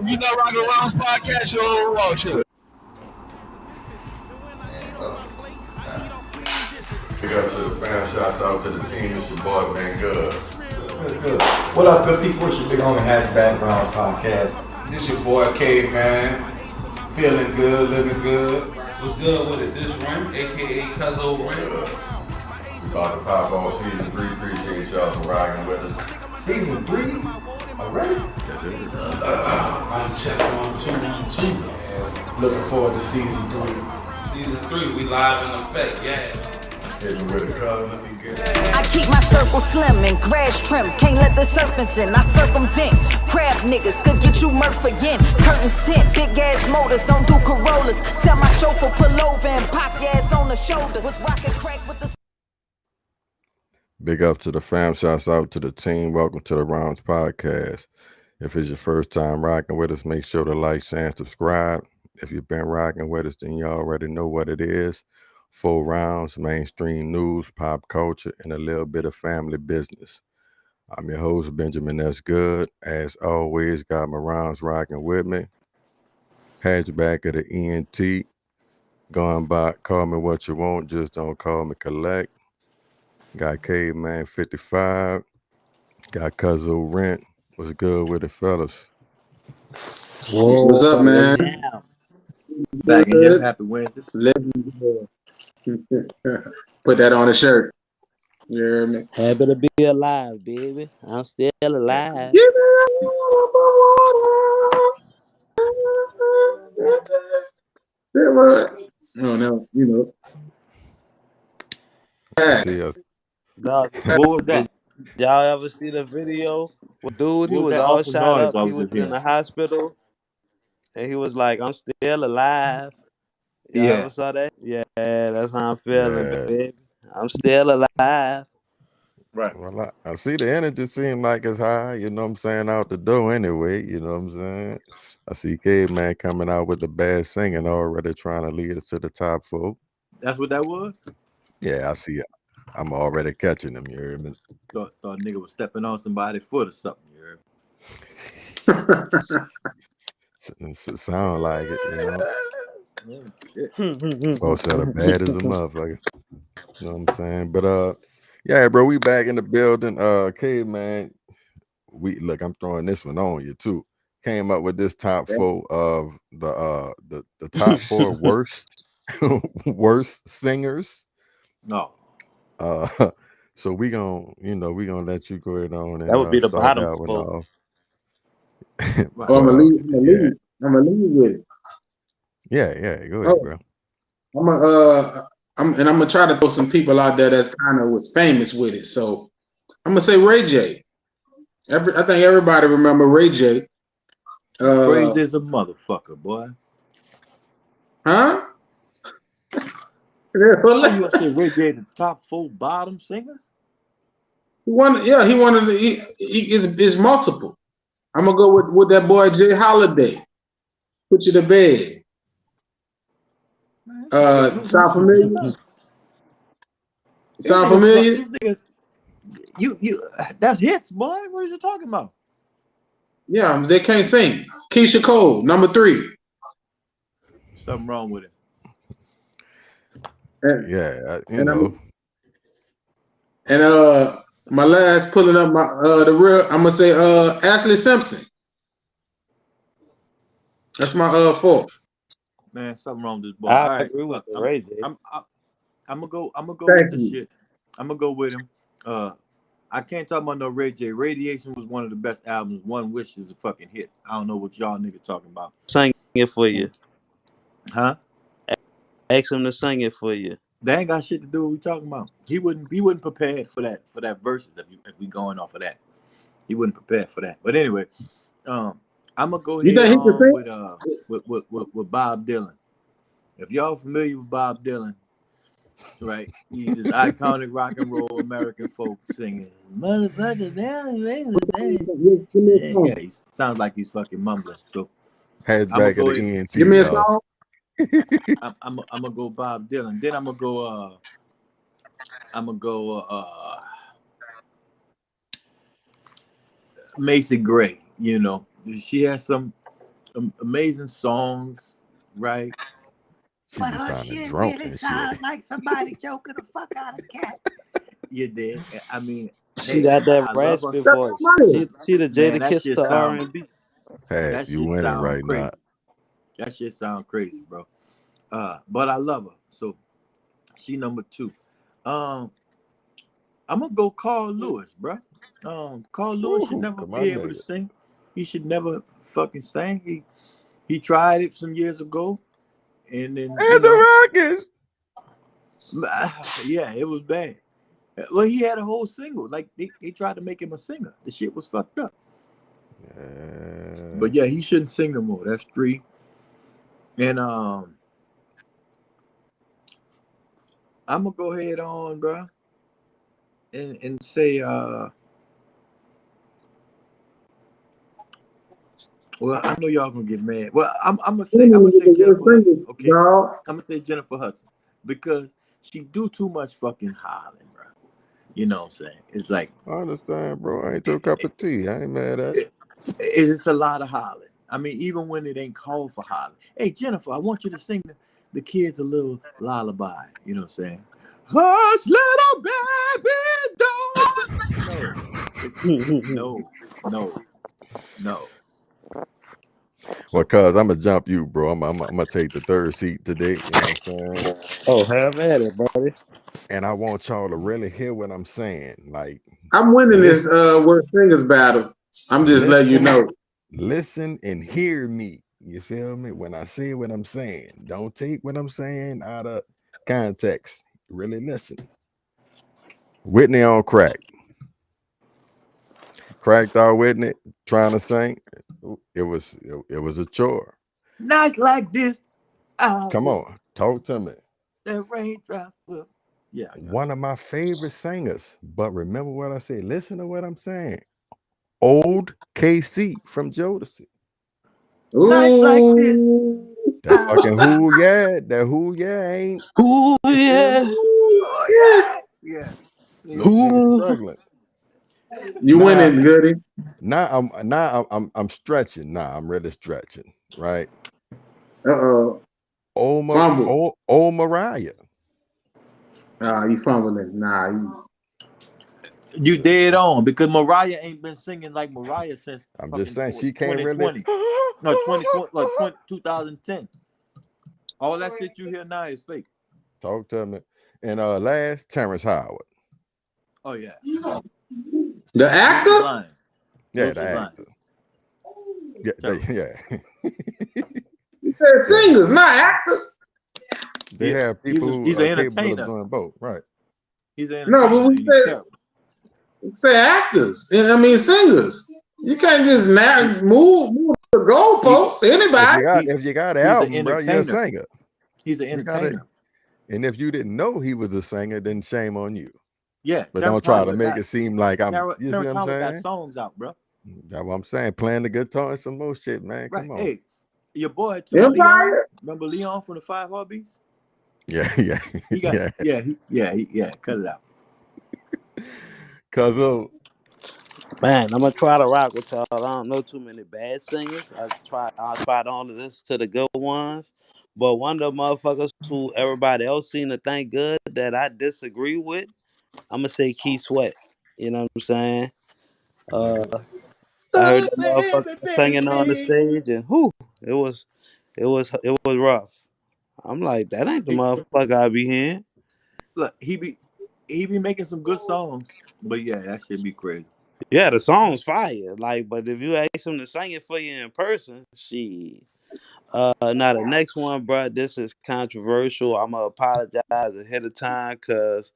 You know, Rock and Roll's podcast, your wall shit. Big up to the fam, shouts out to the team, it's your boy Man Good. Good. What up, good people? It's your big homie Hash Background Podcast. This your boy Caveman. Feeling good, living good. What's good with it? This Rim, aka Cuzzo Rim. We about to pop on season 3. Appreciate y'all for rocking with us. Season 3 already? I'm checking on 212. Looking forward to season 3. Season 3, we live in effect, yeah. Hitting with a cousin, let me get I keep my circle slim and grass trim. Can't let the serpents in. I circumvent. Crab niggas could get you murked for yen. Curtains tint, big ass motors, don't do Corollas. Tell my chauffeur pull over and pop your ass on the shoulder. Was rockin' crack with the. Big up to the fam, shouts out to the team. Welcome to the Rounds Podcast. If it's your first time rocking with us, make sure to like, share, and subscribe. If you've been rocking with us, then you already know what it is. 4 rounds, mainstream news, pop culture, and a little bit of family business. I'm your host, Benjamin S. Good. As always, got my rounds rocking with me. Hatchback of the ENT. Going by, call me what you want, just don't call me collect. Got Caveman 55. Got Cuzzo Rent. What's good with it, fellas? Whoa, what's up, man? Back in here, happy Wednesday. Put that on a shirt. You hear me? Happy to be alive, baby. I'm still alive. Give me water. Oh no, you know. See us. Dog, what was that? Y'all ever see the video? Dude, he was all shot up. He was in the hospital, and he was like, "I'm still alive." Y'all ever saw that? Yeah, that's how I'm feeling, baby. I'm still alive. Right. Well, I see the energy seem like it's high, you know what I'm saying, out the door anyway, you know what I'm saying? I see Caveman coming out with the bad singing already trying to lead us to the top 4. That's what that was? Yeah, I see it. I'm already catching him, you hear me? Thought nigga was stepping on somebody's foot or something, you heard me? Sound like it, you know? Folks that are bad as a motherfucker. You know what I'm saying? But yeah, bro, we back in the building. Caveman, look, I'm throwing this one on you too. Came up with this top 4 of the top 4 worst singers. No. So we gonna let you go ahead on and that would be the bottom that 4. I'm gonna leave with it. Yeah, go ahead, bro. I'm gonna try to throw some people out there that's kind of was famous with it. So I'm gonna say Ray J. I think everybody remember Ray J. Crazy as a motherfucker, boy. Huh? You gonna say Ray J the top 4 bottom singers? He wanted to. He is multiple. I'm gonna go with that boy Jay Holiday. Put you to bed. Sound familiar? Sound familiar? You that's hits, boy. What are you talking about? Yeah, they can't sing. Keisha Cole, number 3. Something wrong with it. And my last pulling up my the real. I'm gonna say Ashley Simpson. That's my 4. Man, something wrong with this boy. I agree with Ray J. I'm gonna go with the shit. I'm gonna go with him. I can't talk about no Ray J. Radiation was one of the best albums. One Wish is a fucking hit. I don't know what y'all niggas talking about. Sing it for you. Huh? Ask him to sing it for you. They ain't got shit to do with what we talking about. He wasn't prepared for that verses if we going off of that. He wasn't prepared for that. But anyway, I'm gonna go ahead with Bob Dylan. If y'all familiar with Bob Dylan, right? He's this iconic rock and roll American folk singing. Motherfucker down, yeah, he sounds like he's fucking mumbling. So Hatchback of the ENT. Give me a song. I'm gonna go Bob Dylan. Then I'm gonna go Macy Gray. You know, she has some amazing songs, right? She be sounding drunk and shit. Like somebody choking the fuck out of cat. You did. I mean, she got that raspy voice. She the Jada Kiss to R&B. Hey, that you shit winning sound right crazy. now. That shit sound crazy, bro. But I love her. So she number 2. I'm gonna go Carl Lewis, bro. Carl Lewis should never be able to sing. He should never fucking sing. He tried it some years ago, and then the Rockets. Yeah, it was bad. Well, he had a whole single. Like they tried to make him a singer. The shit was fucked up. But yeah, he shouldn't sing no more. That's 3. And I'm gonna go ahead on, bro, and say well, I know y'all gonna get mad. Well, I'm gonna say Jennifer Hudson. Okay, I'm gonna say Jennifer Hudson because she do too much fucking hollering, bro. You know what I'm saying? It's like I understand, bro. I ain't your cup of tea. I ain't mad at it. It's a lot of hollering. I mean, even when it ain't called for hollering. Hey, Jennifer, I want you to sing the kids a little lullaby. You know what I'm saying? Hush, little baby, don't. No. Well, cuz I'm gonna jump you, bro. I'm gonna take the 3rd seat today. You know what I'm saying? Oh, have at it, buddy. And I want y'all to really hear what I'm saying. Like, I'm winning this Worst Singers battle. I'm just letting you know. Listen and hear me. You feel me? When I say what I'm saying, don't take what I'm saying out of context. Really listen. Whitney on crack. Cracked out Whitney trying to sing. It was a chore. Not like this. Come on, talk to me. The raindrop will. Yeah. One of my favorite singers. But remember what I said. Listen to what I'm saying. Old KC from Jodeci. Not like this. That fucking who yeah. That who yeah ain't. Who yeah. Yeah. Nigga struggling. You winning, Goody. Now I'm stretching. I'm really stretching. Right. Old Mariah. You fumbling. You dead on because Mariah ain't been singing like Mariah since I'm just saying she can't 2020. Really... No, 2020, like 2010. All that shit you hear now is fake. Talk to me. And last, Terrence Howard. Oh yeah. The actor? Yeah, the actor. Yeah. You said singers, not actors. They have people he's who an are capable entertainer. of doing both, right? He's an entertainer. No, but we say actors. I mean singers. You can't just move the goalposts. Anybody. If you got an album, bro, you're a singer. He's an entertainer. And if you didn't know he was a singer, then shame on you. Yeah, but don't try to make it seem like I'm. You see what I'm saying? Got songs out, bro. That's what I'm saying. Playing the guitar and some more shit, man. Right. Come on. Hey, your boy too, Leon. Remember Leon from the 5 Heartbeats? Yeah. He got, yeah. Cut it out. Cause of man, I'm gonna try to rock with y'all. I don't know too many bad singers. I'll try to only listen to the good ones. But one of the motherfuckers who everybody else seem to think good that I disagree with, I'm gonna say Keith Sweat. You know what I'm saying? I heard that motherfucker singing on the stage, and it was rough. I'm like, that ain't the motherfucker I be hearing. Look, he be making some good songs, but yeah, that shit be crazy. Yeah, the song's fire. Like, but if you ask him to sing it for you in person, shit. Now the next one, bro, this is controversial. I'm gonna apologize ahead of time because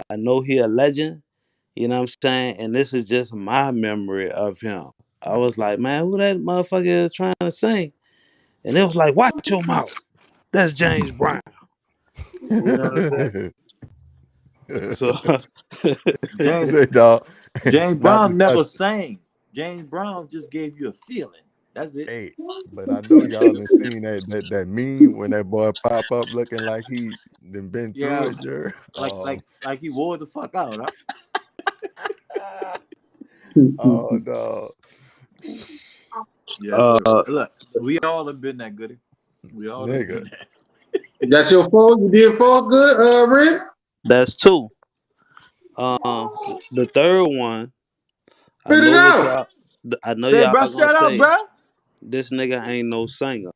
I know he a legend. You know what I'm saying? And this is just my memory of him. I was like, man, who that motherfucker is trying to sing? And it was like, watch your mouth. That's James Brown. You know what I'm saying? So James Brown never sang. James Brown just gave you a feeling. That's it. Hey, but I know y'all have seen that meme when that boy pop up looking like he done been through it, Jerry. Like he wore the fuck out, huh? Oh no. Yeah, look, We all have been that, Goody. We all have been that. That's your fault. You did fall good, Ren. That's two. The third one, I Spit it know what out. y'all. I know Say, y'all bro, gonna shut up, say bro. this nigga ain't no singer,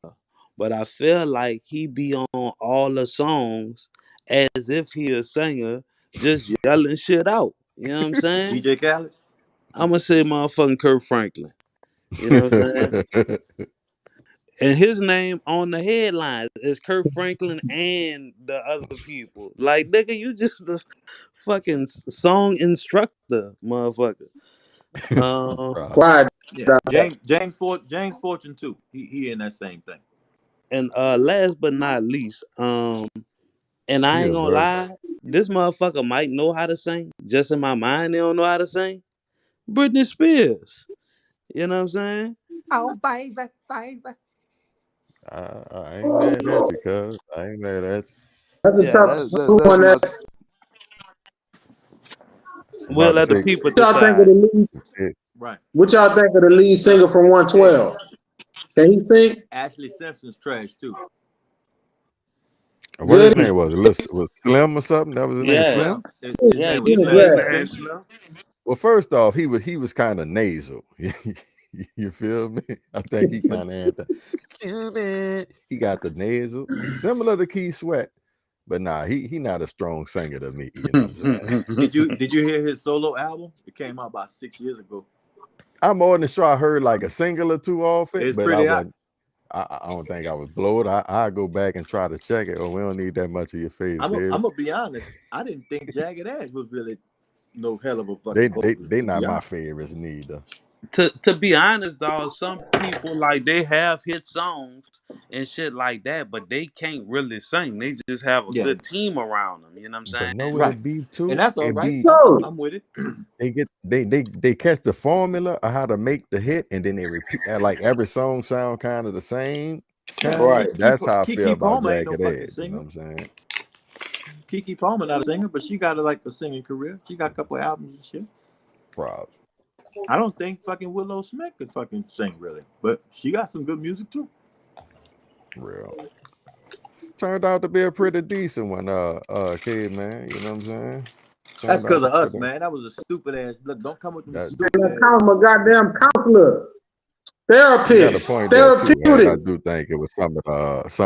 but I feel like he be on all the songs as if he a singer, just yelling shit out. You know what I'm saying? DJ Khaled. I'm gonna say motherfucking Kirk Franklin. You know what I'm saying? And his name on the headlines is Kirk Franklin and the other people. Like, nigga, you just the fucking song instructor, motherfucker. Quiet. Yeah, James Fortune too. He in that same thing. And last but not least, and I ain't gonna lie, this motherfucker might know how to sing. Just in my mind, they don't know how to sing. Britney Spears. You know what I'm saying? Oh, baby, baby. I ain't mad at you, cuz. I ain't mad at you. That's a Yeah, tough that's one. my. We'll About to let the say, people What y'all think of decide. the lead? Right. What y'all think of the lead singer from 112? Can he sing? Ashley Simpson's trash too. what his name was Slim or something? That was his name, Yeah, Slim? His yeah, name give was me his Slim. name, Slim. Well, first off, he was kind of nasal. You feel me? I think he kind of had the. He got the nasal, similar to Keith Sweat, but nah, he not a strong singer to me. You know what I'm saying? Did you hear his solo album? It came out about 6 years ago. I'm more than sure I heard like a single or two off it, It's but pretty hot. I don't think I was blowed. I go back and try to check it. Or we don't need that much of your face. I'm gonna be honest. I didn't think Jagged Edge was really no hell of a They fucking they not my favorites neither. To be honest, dog, some people like they have hit songs and shit like that, but they can't really sing. They just have a good team around them. You know what I'm saying? But know what it be too? And that's all it right. be I'm with it. they catch the formula of how to make the hit, and then they repeat like every song sound kind of the same. Right. That's how I Kiki feel about Palmer ain't no Jagged fucking Edge. singer. You know what I'm saying? Kiki Palmer not a singer, but she got a singing career. She got a couple of albums and shit. Props. I don't think fucking Willow Smith could fucking sing really, but she got some good music too. Real. Turned out to be a pretty decent one, kid, man. You know what I'm saying? That's because of us, man. That was a stupid ass. Look, don't come with them stupid ass. I'm a goddamn counselor, therapist, therapeutic. I do think it was some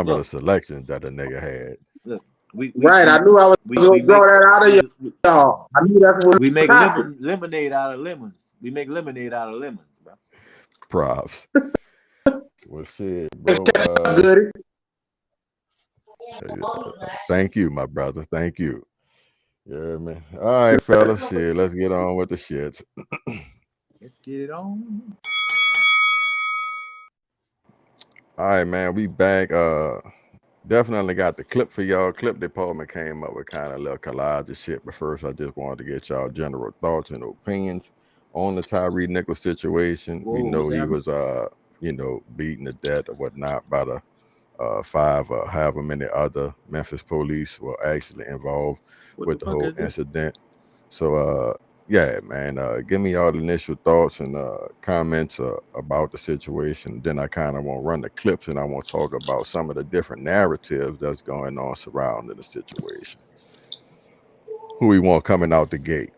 of the selections that the nigga had. Look, I knew I was going to draw that out of y'all. I knew that's what we make lemonade out of lemons. We make lemonade out of lemons, bro. Props. Well, shit, bro. Thank you, my brother. Thank you. Yeah, man. All right, fellas. Shit, let's get on with the shit. Let's get it on. All right, man. We back. Definitely got the clip for y'all. Clip department came up with kind of a little collage of shit. But first, I just wanted to get y'all general thoughts and opinions on the Tyre Nichols situation. Whoa, we know he was beaten to death or whatnot by the 5 or however many other Memphis police were actually involved with the whole incident. So yeah, man, give me all the initial thoughts and comments about the situation. Then I kind of want to run the clips and I want to talk about some of the different narratives that's going on surrounding the situation. Who we want coming out the gate?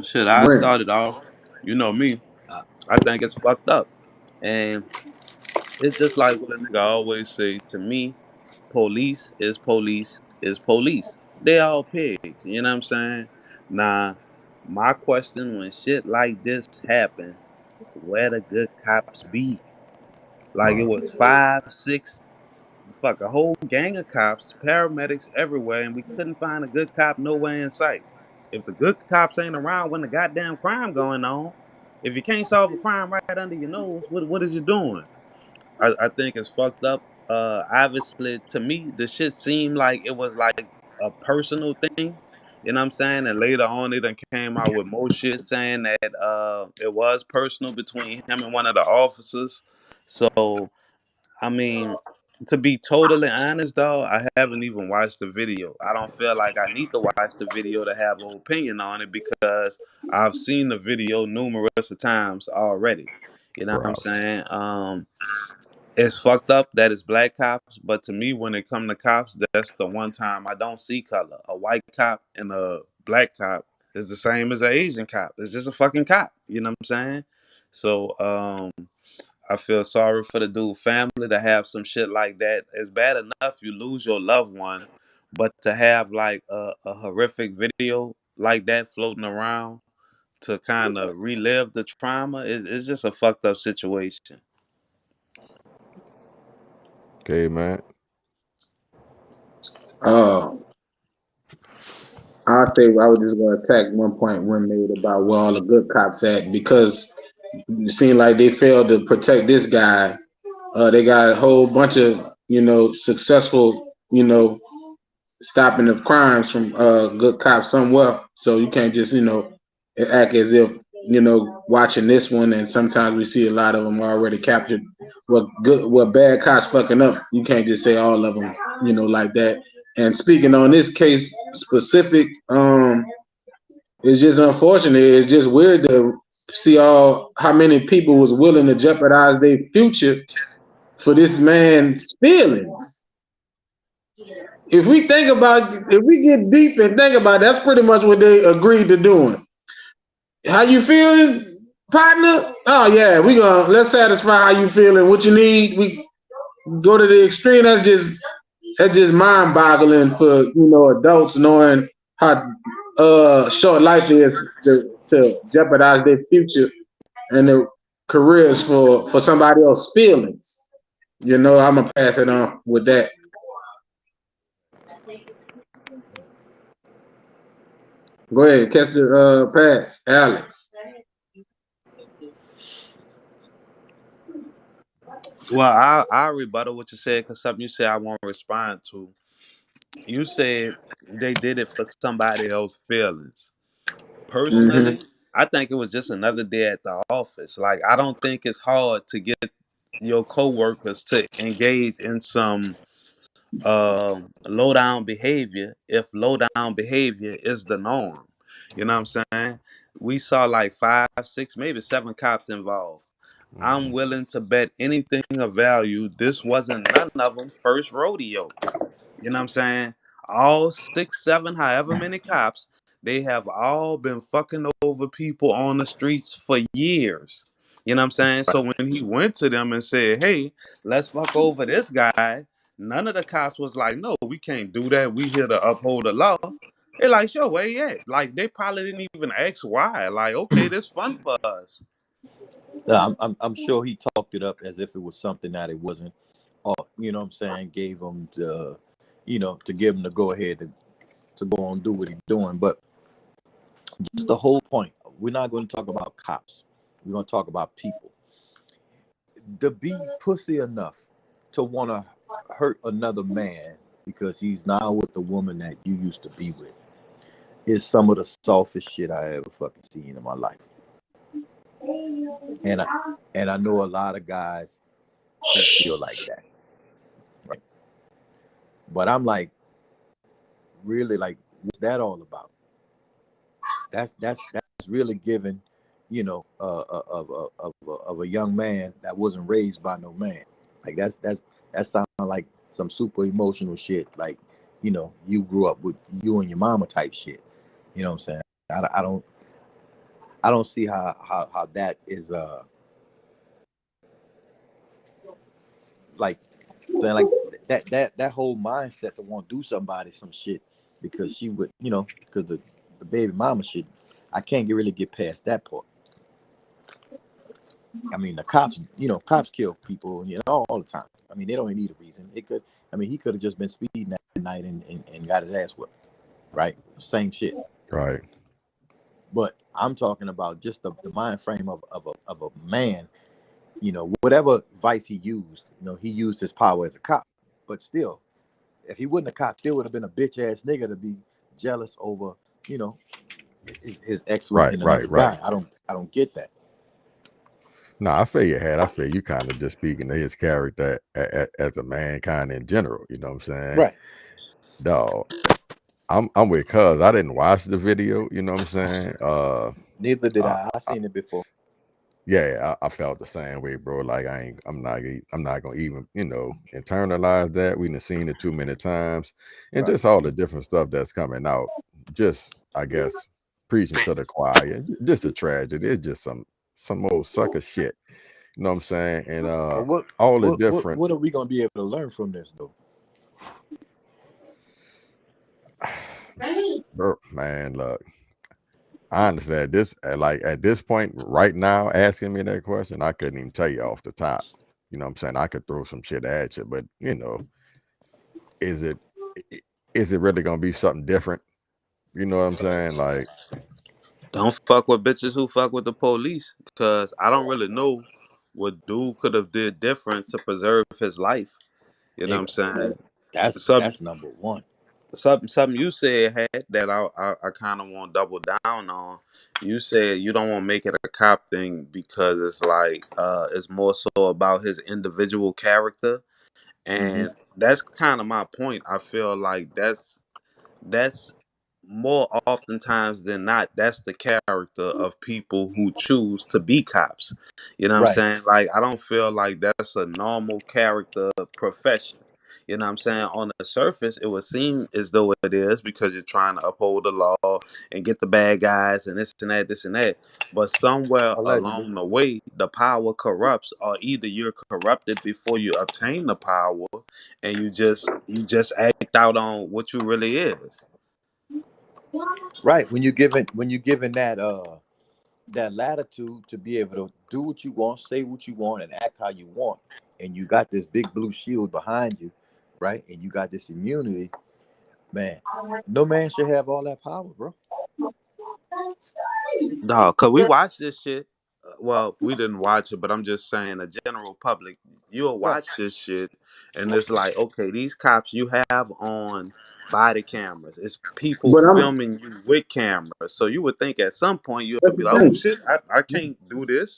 Shit, I started off. You know me. I think it's fucked up. And it's just like what a nigga always say to me, police is police is police. They all pigs. You know what I'm saying? Nah, my question when shit like this happen, where the good cops be? Like it was 5, 6, fuck a whole gang of cops, paramedics everywhere, and we couldn't find a good cop nowhere in sight. If the good cops ain't around when the goddamn crime going on, if you can't solve a crime right under your nose, what is you doing? I think it's fucked up. Obviously, to me, the shit seemed like it was like a personal thing. You know what I'm saying? And later on, they done came out with more shit saying that it was personal between him and one of the officers. So, I mean, to be totally honest, though, I haven't even watched the video. I don't feel like I need to watch the video to have an opinion on it because I've seen the video numerous times already. You know what I'm Right. saying? It's fucked up that it's black cops, but to me, when it come to cops, that's the one time I don't see color. A white cop and a black cop is the same as an Asian cop. It's just a fucking cop. You know what I'm saying? So I feel sorry for the dude family to have some shit like that. It's bad enough you lose your loved one, but to have like a horrific video like that floating around to kind of relive the trauma is just a fucked up situation. Okay, man. I say I was just gonna attack one point Rim made about where all the good cops at, because it seemed like they failed to protect this guy. They got a whole bunch of, successful, stopping of crimes from good cops somewhere. So you can't just, act as if, watching this one, and sometimes we see a lot of them already captured. What bad cops fucking up. You can't just say all of them, like that. And speaking on this case specific, it's just unfortunate. It's just weird to see how many people was willing to jeopardize their future for this man's feelings. If we get deep and think about it, that's pretty much what they agreed to doing. How you feeling, partner? Oh yeah, let's satisfy how you feeling. What you need, we go to the extreme. That's just mind-boggling for adults, knowing how short life is to jeopardize their future and their careers for somebody else's feelings. I'm gonna pass it on with that. Go ahead, catch the pass, Alex. Well, I'll rebuttal what you said, because something you said I won't respond to. You said they did it for somebody else's feelings. Personally, I think it was just another day at the office. Like, I don't think it's hard to get your coworkers to engage in some low down behavior if low down behavior is the norm. You know what I'm saying? We saw like 5, 6, maybe 7 cops involved. I'm willing to bet anything of value this wasn't none of them first rodeo. You know what I'm saying? All 6, 7, however many cops, they have all been fucking over people on the streets for years. You know what I'm saying? So when he went to them and said, hey, let's fuck over this guy, none of the cops was like, no, we can't do that. We here to uphold the law. They're like, sure, where you at? Like, they probably didn't even ask why. Like, okay, this fun for us. I'm sure he talked it up as if it was something that it wasn't. You know what I'm saying? Gave him to give him the go ahead to go on and do what he's doing. But just the whole point, we're not going to talk about cops. We're going to talk about people. To be pussy enough to want to hurt another man because he's now with the woman that you used to be with is some of the softest shit I ever fucking seen in my life. And I know a lot of guys that feel like that. Right? But I'm like, really, like, what's that all about? That's really giving, of a young man that wasn't raised by no man. Like that sounds like some super emotional shit. Like, you grew up with you and your mama type shit. You know what I'm saying? I don't see how that is like saying like that whole mindset to want to do somebody some shit because she would, because the baby mama shit. I can't really get past that part. I mean, the cops kill people, all the time. I mean, they don't even need a reason. He could have just been speeding that night and got his ass whipped, right? Same shit. Right. But I'm talking about just the mind frame of a man, whatever vice he used, he used his power as a cop. But still, if he wasn't a cop, still would have been a bitch ass nigga to be jealous over, his ex with another guy. I don't get that. No, I feel you had. I feel you kind of just speaking to his character as a man, kind of in general. You know what I'm saying? Right. Dog. I'm with Cuz. I didn't watch the video. You know what I'm saying? Neither did I. I seen it before. Yeah, I felt the same way, bro. Like I'm not gonna even, internalize that. We done seen it too many times, and Right. just all the different stuff that's coming out. Just, I guess, preaching to the choir. Just a tragedy. It's just some old sucker shit. You know what I'm saying? And But all the different. what are we gonna be able to learn from this though? Bro, man, look. Honestly, at this point right now, asking me that question, I couldn't even tell you off the top. You know what I'm saying? I could throw some shit at you, but is it really gonna be something different? You know what I'm saying? Like, Don't fuck with bitches who fuck with the police, because I don't really know what dude could have did different to preserve his life. You know what I'm saying? Some That's number one. something you said had that I kind of want to double down on. You said you don't want to make it a cop thing because it's like it's more so about his individual character, and that's kind of my point. I feel like that's more oftentimes than not, that's the character of people who choose to be cops. You know what I'm Right. saying? Like, I don't feel like that's a normal character profession. You know what I'm saying? On the surface, it would seem as though it is because you're trying to uphold the law and get the bad guys and this and that, this and that. But somewhere Allegedly. along the way, the power corrupts, or either you're corrupted before you obtain the power, and you just act out on what you really is. Right. When you're given that latitude to be able to do what you want, say what you want, and act how you want, and you got this big blue shield behind you, right? And you got this immunity, man. No man should have all that power, bro. No, cause we watch this shit. Well, we didn't watch it, but I'm just saying, the general public, you'll Right. watch this shit, and it's like, okay, these cops you have on body cameras, it's people But filming you with cameras. So you would think at some point you'll that's be the like, oh thing. shit, I can't do this.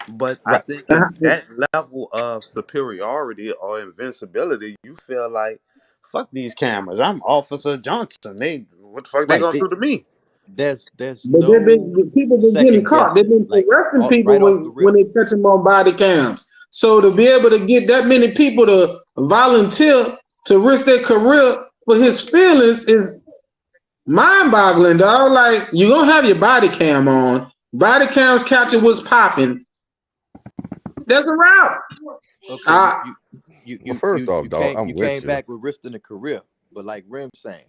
But I Right. think it's that level of superiority or invincibility. You feel like, fuck these cameras. I'm Officer Johnson. What the fuck they Right. gonna do to me? There's But no people been getting second caught. They've guessing. been Like arresting people right off the when rip. they catch them on body cams. So to be able to get that many people to volunteer to risk their career for his feelings is mind-boggling, dog. Like, you gonna have your body cam on. Body cams capture what's popping. That's a wrap. Okay. well, first off, dog, I'm you with came you. back with risking a career, but like Rim saying,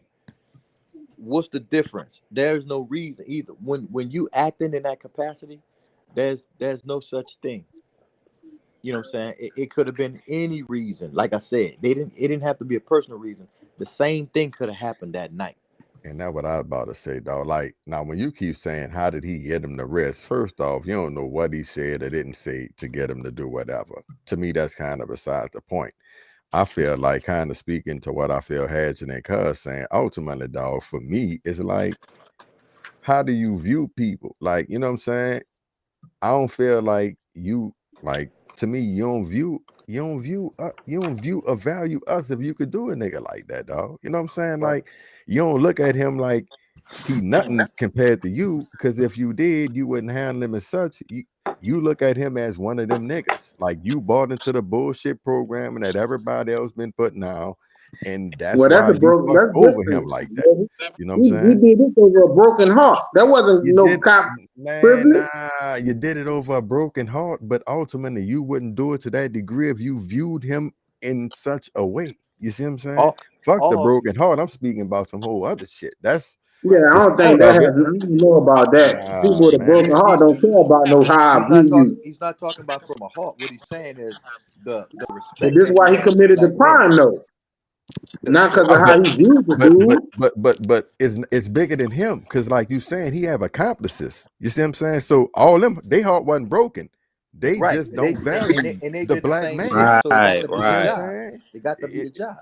what's the difference? There's no reason either. When you acting in that capacity, there's no such thing. You know what I'm saying? It could have been any reason. Like I said, it didn't have to be a personal reason. The same thing could have happened that night. And that's what I was about to say, dog. Like, now when you keep saying, how did he get him to rest? First off, you don't know what he said or didn't say to get him to do whatever. To me, that's kind of besides the point. I feel like, kind of speaking to what I feel Hadgen and Cuz saying, ultimately, dog, for me, it's like, how do you view people? Like, you know what I'm saying? I don't feel like you, like, to me, you don't view or value us if you could do a nigga like that, dog. You know what I'm saying? Right. Like, you don't look at him like he nothing compared to you, because if you did, you wouldn't handle him as such. You look at him as one of them niggas. Like, you bought into the bullshit programming that everybody else been putting out, and that's Well, why that's over different. him like that. You know what I'm He saying? did this over a broken heart. That wasn't no cop privilege. You did it over a broken heart, but ultimately you wouldn't do it to that degree if you viewed him in such a way. You see what I'm saying? Fuck the broken heart. I'm speaking about some whole other shit. That's yeah, I don't think that has. I don't know about that. People with a broken heart don't care about no how I view you. He's not talking about from a heart. What he's saying is the But respect. this is why he committed the crime, though. Not because of how he views the dude. But it's bigger than him, because like you saying, he have accomplices. You see what I'm saying? So all them, they heart wasn't broken. They just don't value the black man. Right. They got to be the job.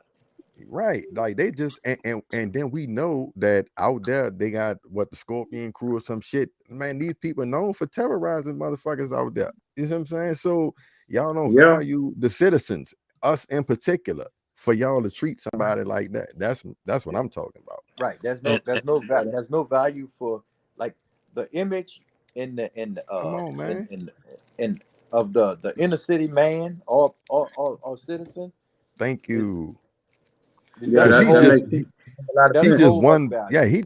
Right, like they just and then we know that out there they got what, the Scorpion Crew or some shit. Man, these people are known for terrorizing motherfuckers out there. You know what I'm saying? So y'all don't value the citizens, us in particular, for y'all to treat somebody like that. That's what I'm talking about. Right. There's no value for, like, the image in the Come on, man. in of the inner city man or citizen Thank is you. it Yeah, doesn't that hold makes a lot it of He doesn't sense. just hold much one. value. Yeah, he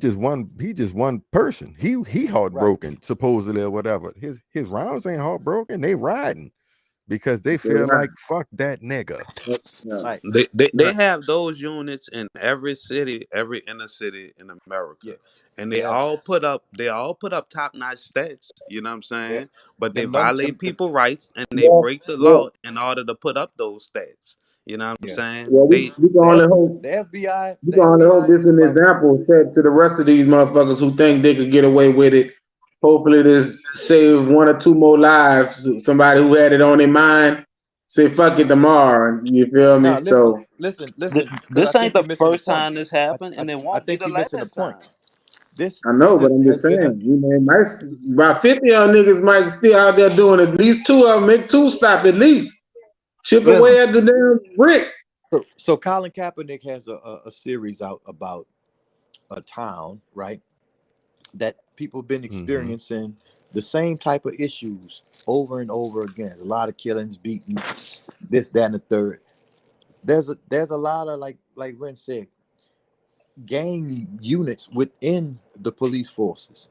just one person. He Right. heartbroken supposedly or whatever. His rounds ain't heartbroken. They riding because they You're feel right. like fuck that nigga. Yeah. Right. They Right. have those units in every city, every inner city in Yeah. America, and They have they all put up top notch stats. You know what I'm they, saying? But they them num violate them people rights and they Well, break the law well, in order to put up those stats. You know what I'm yeah. saying? well, They we can The only F, hope. the FBI We the can only hope FBI this is is an about example set to the rest of these motherfuckers who think they could get away with it. Hopefully, this save one or two more lives. Somebody who had it on their mind say fuck it tomorrow. You feel me? no So listen because I this ain't think the you're missing the first point. time this happened, and it I won't be think the you're missing the last point. time. I This know, but I'm has just been a saying, you know, it might about 50 of them niggas might still out there doing at least two of them. Make two stop at least. Chip listen. away at the damn brick. So Colin Kaepernick has a series out about a town, right? That people have been Mm-hmm. experiencing the same type of issues over and over again. A lot of killings, beatings, this, that, and the third. There's a lot of like Ren said, gang units within the police forces.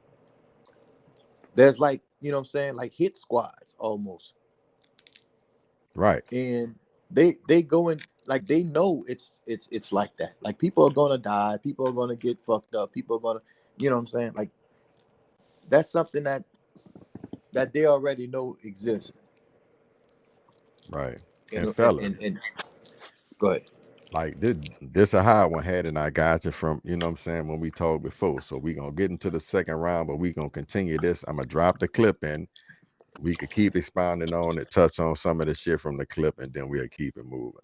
There's like, you know what I'm saying, like hit squads almost. Right. And they go in like they know it's like that. Like people are gonna die, people are gonna get fucked up, people are gonna, you know what I'm saying? Like that's something that they already know exists. Right. And And fella, go ahead. like this a hard one had, and I got you from, you know what I'm saying, when we talked before. So we gonna get into the second round, but we gonna continue this. I'm gonna drop the clip in. We could keep expounding on it, touch on some of the shit from the clip, and then we'll keep it moving.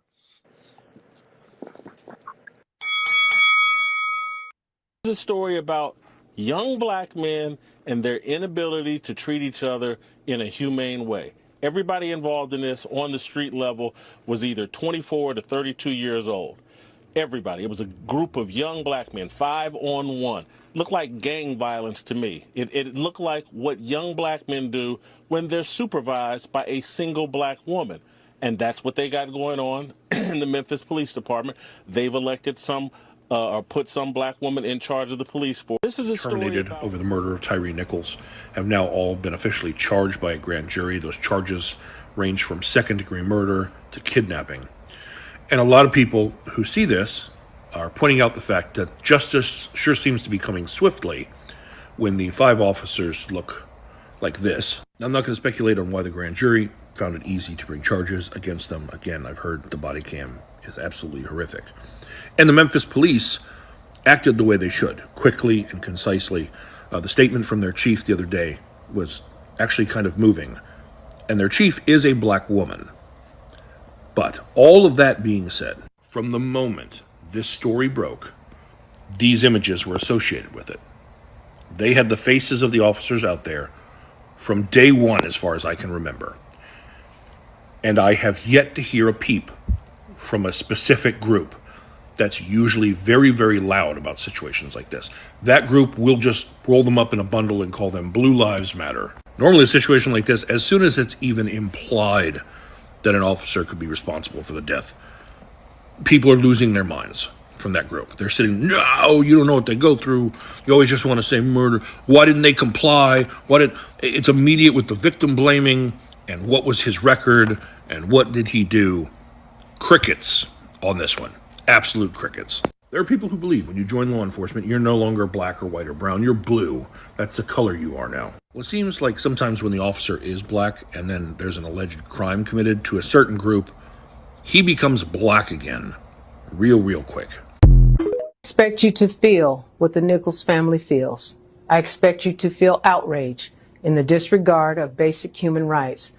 A story about young black men and their inability to treat each other in a humane way. Everybody involved in this on the street level was either 24 to 32 years old. Everybody. It was a group of young black men, 5-on-1. Looked like gang violence to me. It looked like what young black men do when they're supervised by a single black woman. And that's what they got going on in the Memphis Police Department. They've elected some or put some black woman in charge of the police force. This is a terminated story over the murder of Tyree Nichols have now all been officially charged by a grand jury. Those charges range from second-degree murder to kidnapping. And a lot of people who see this are pointing out the fact that justice sure seems to be coming swiftly when the 5 officers look like this. I'm not going to speculate on why the grand jury found it easy to bring charges against them. Again, I've heard the body cam is absolutely horrific. And the Memphis police acted the way they should, quickly and concisely. The statement from their chief the other day was actually kind of moving. And their chief is a black woman. But all of that being said, from the moment this story broke, these images were associated with it. They had the faces of the officers out there from day one, as far as I can remember. And I have yet to hear a peep from a specific group that's usually very, very loud about situations like this. That group will just roll them up in a bundle and call them Blue Lives Matter. Normally a situation like this, as soon as it's even implied that an officer could be responsible for the death, people are losing their minds from that group. They're sitting, no, you don't know what they go through. You always just want to say murder. Why didn't they comply? It's immediate with the victim blaming and what was his record and what did he do. Crickets on this one. Absolute crickets. There are people who believe when you join law enforcement, you're no longer black or white or brown. You're blue. That's the color you are now. Well, it seems like sometimes when the officer is black and then there's an alleged crime committed to a certain group, he becomes black again real quick. I expect you to feel what the Nichols family feels. I expect you to feel outrage in the disregard of basic human rights,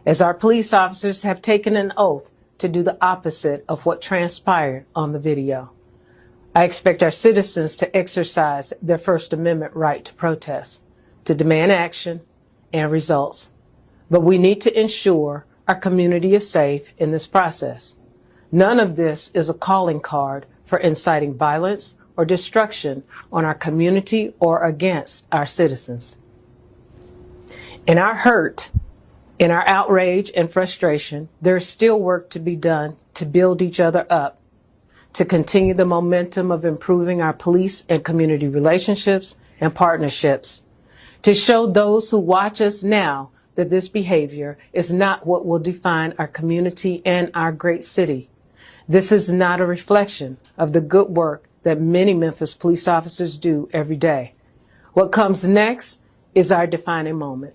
as our police officers have taken an oath to do the opposite of what transpired on the video. I expect our citizens to exercise their First Amendment right to protest, to demand action and results. But we need to ensure our community is safe in this process. None of this is a calling card for inciting violence or destruction on our community or against our citizens. In our hurt, in our outrage and frustration, there is still work to be done to build each other up, to continue the momentum of improving our police and community relationships and partnerships, to show those who watch us now that this behavior is not what will define our community and our great city. This is not a reflection of the good work that many Memphis police officers do every day. What comes next is our defining moment.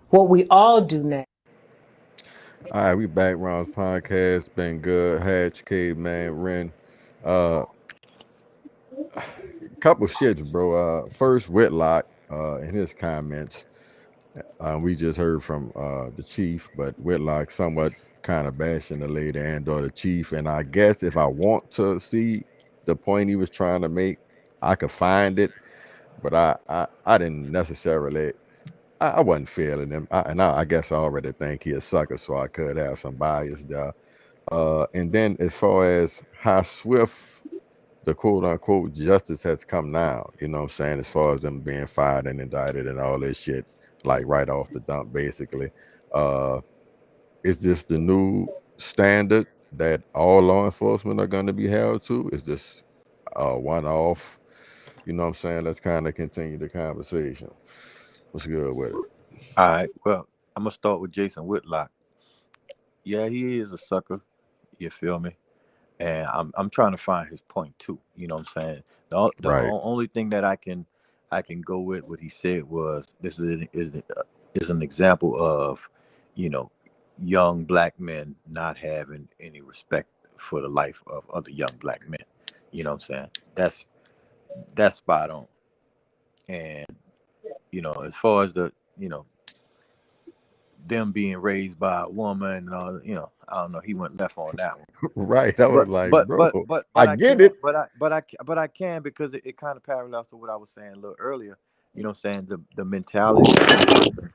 What we all do next. All right, we back. Rounds podcast. Been good. Hatch, Caveman, Ren. Couple shits, bro. First, Whitlock in his comments. We just heard from the chief, but Whitlock somewhat kind of bashing the lady and or the chief. And I guess if I want to see the point he was trying to make, I could find it. But I didn't necessarily. I wasn't feeling him, I guess I already think he a sucker, so I could have some bias there. And then as far as how swift the quote-unquote justice has come now, you know what I'm saying, as far as them being fired and indicted and all this shit, like right off the dump, basically. Is this the new standard that all law enforcement are going to be held to? Is this one-off? You know what I'm saying? Let's kind of continue the conversation. What's good with it? All right. Well, I'm gonna start with Jason Whitlock. Yeah, he is a sucker. You feel me? And I'm trying to find his point too. You know what I'm saying? The Right. only thing that I can go with what he said was this is an example of, you know, young black men not having any respect for the life of other young black men. You know what I'm saying? That's spot on. And you know, as far as the, you know, them being raised by a woman and all, you know, I don't know, he went left on that one. Right. I was like, bro, I get can, it. but I can, because it kind of parallels to what I was saying a little earlier. You know what I'm saying? The mentality of a person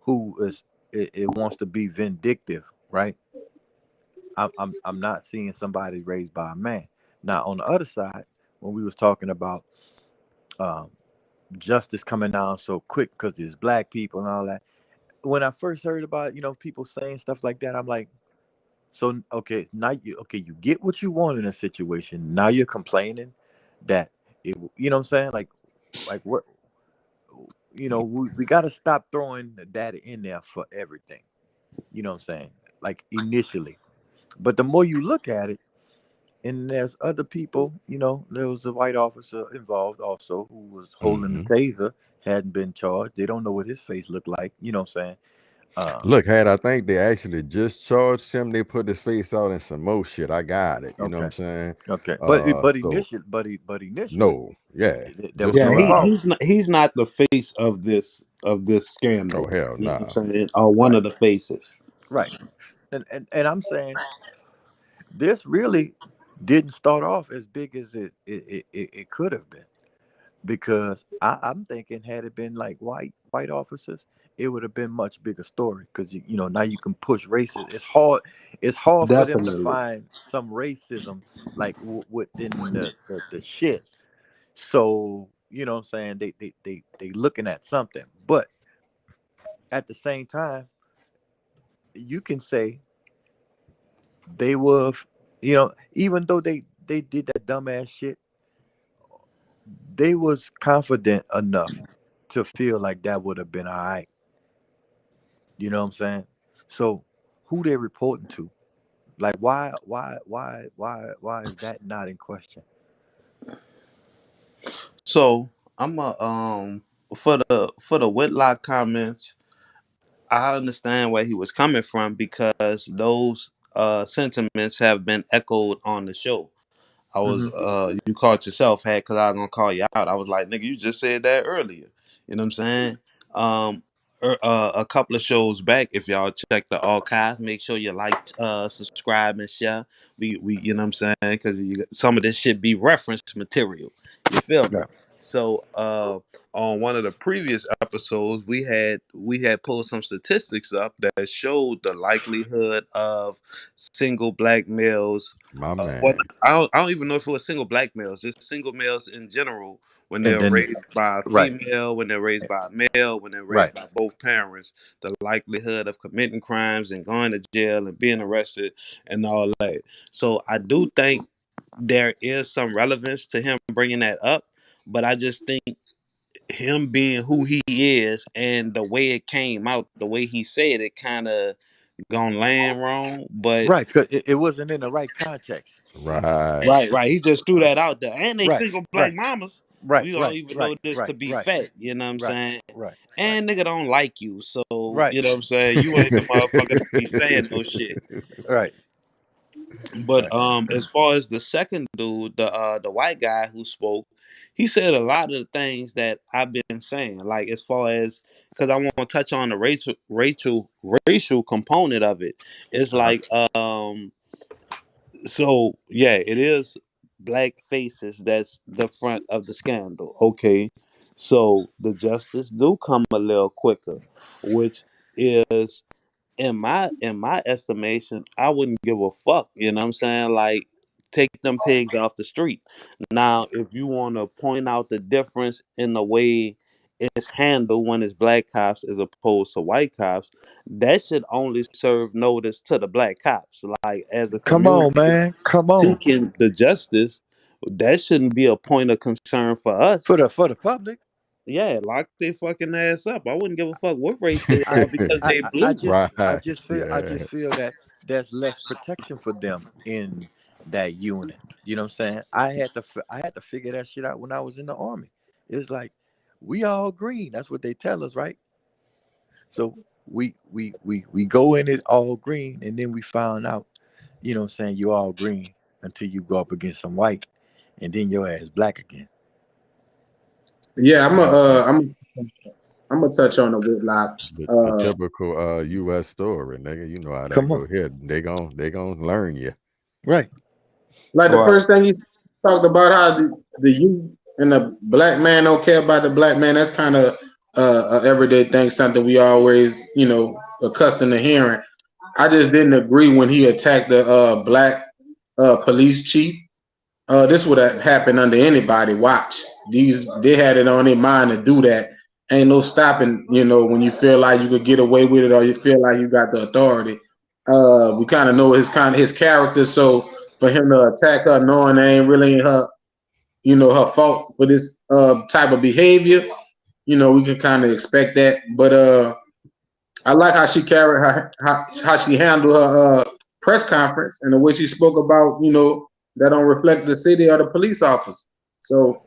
who it wants to be vindictive, right? I'm not seeing somebody raised by a man. Now on the other side, when we was talking about justice coming down so quick because there's black people and all that. When I first heard about, you know, people saying stuff like that, I'm like, so okay, now you get what you want in a situation. Now you're complaining that it, you know what I'm saying? Like what, you know, we got to stop throwing the data in there for everything. You know what I'm saying? Like initially, but the more you look at it, and there's other people, you know, there was a white officer involved also who was holding the taser, hadn't been charged. They don't know what his face looked like. You know what I'm saying? Look, I think they actually just charged him. They put his face out in some more shit. I got it. You know what I'm saying? Okay. But initially, no, yeah. He's not the face of this scandal. Oh hell no. You know what I'm saying? Or one of the faces. Right. And I'm saying this really didn't start off as big as it could have been, because I'm thinking had it been like white officers, it would have been much bigger story, because you know, now you can push racism. It's hard for them to find some racism like within the shit. So you know what I'm saying, they looking at something, but at the same time you can say they were, you know, even though they did that dumbass shit, they was confident enough to feel like that would have been all right. You know what I'm saying? So who they reporting to? Like why is that not in question? So I'm for the Whitlock comments, I understand where he was coming from, because those sentiments have been echoed on the show. I was you caught yourself, because I was gonna call you out. I was like, nigga, you just said that earlier. You know what I'm saying? A couple of shows back, if y'all check the archives, make sure you like, subscribe, and share. We you know what I'm saying? Because some of this shit be reference material. You feel me? So on one of the previous episodes, we had pulled some statistics up that showed the likelihood of single black males. My man. I don't even know if it was single black males, just single males in general, when And they're then raised by a right, female, when they're raised by a male, when they're right. raised by both parents, the likelihood of committing crimes and going to jail and being arrested and all that. So I do think there is some relevance to him bringing that up, but I just think him being who he is and the way it came out, the way he said it, kind of gonna land wrong. But Right, 'cause it wasn't in the right context. Right. right, he just threw that out there. And they Right, single black right, mamas. right, We all right, even know right, this to right, be right, fat. You know what I'm right, saying? right, And nigga don't like you, so right, you know what I'm saying. You ain't the motherfucker to be saying no shit. right, But right. as far as the second dude, the white guy who spoke, he said a lot of the things that I've been saying. Like as far as, because I want to touch on the racial component of it. It's Uh-huh. like so yeah, it is black faces that's the front of the scandal. Okay, so the justice do come a little quicker, which is in my estimation, I wouldn't give a fuck. You know what I'm saying? Like, take them pigs off the street. Now, if you want to point out the difference in the way it's handled when it's black cops as opposed to white cops, that should only serve notice to the black cops. Like, as a Come on, community man. Come on. seeking the justice, that shouldn't be a point of concern for us. For the public. Yeah, lock their fucking ass up. I wouldn't give a fuck what race they are because they blue. Right. I just Yeah. feel that there's less protection for them in that unit. You know what I'm saying? I had to figure that shit out when I was in the army. It's like we all green. That's what they tell us, right? So we go in it all green, and then we found out, you know what I'm saying, you all green until you go up against some white, and then your ass black again. Yeah, I'm gonna touch on the Whitlock. The typical U.S. story, nigga. You know how that Come go on. here. They gon' learn you. Right. Like the Right. first thing he talked about how the youth and the black man don't care about the black man. That's kind of a everyday thing, something we always, accustomed to hearing. I just didn't agree when he attacked the black police chief. This would have happened under anybody. Watch. They had it on their mind to do that. Ain't no stopping, when you feel like you could get away with it or you feel like you got the authority. We kind of know his character, so for him to attack her knowing it ain't really her, her fault for this type of behavior, we can kind of expect that. But I like how she carried how she handled her press conference and the way she spoke about, that don't reflect the city or the police officer. So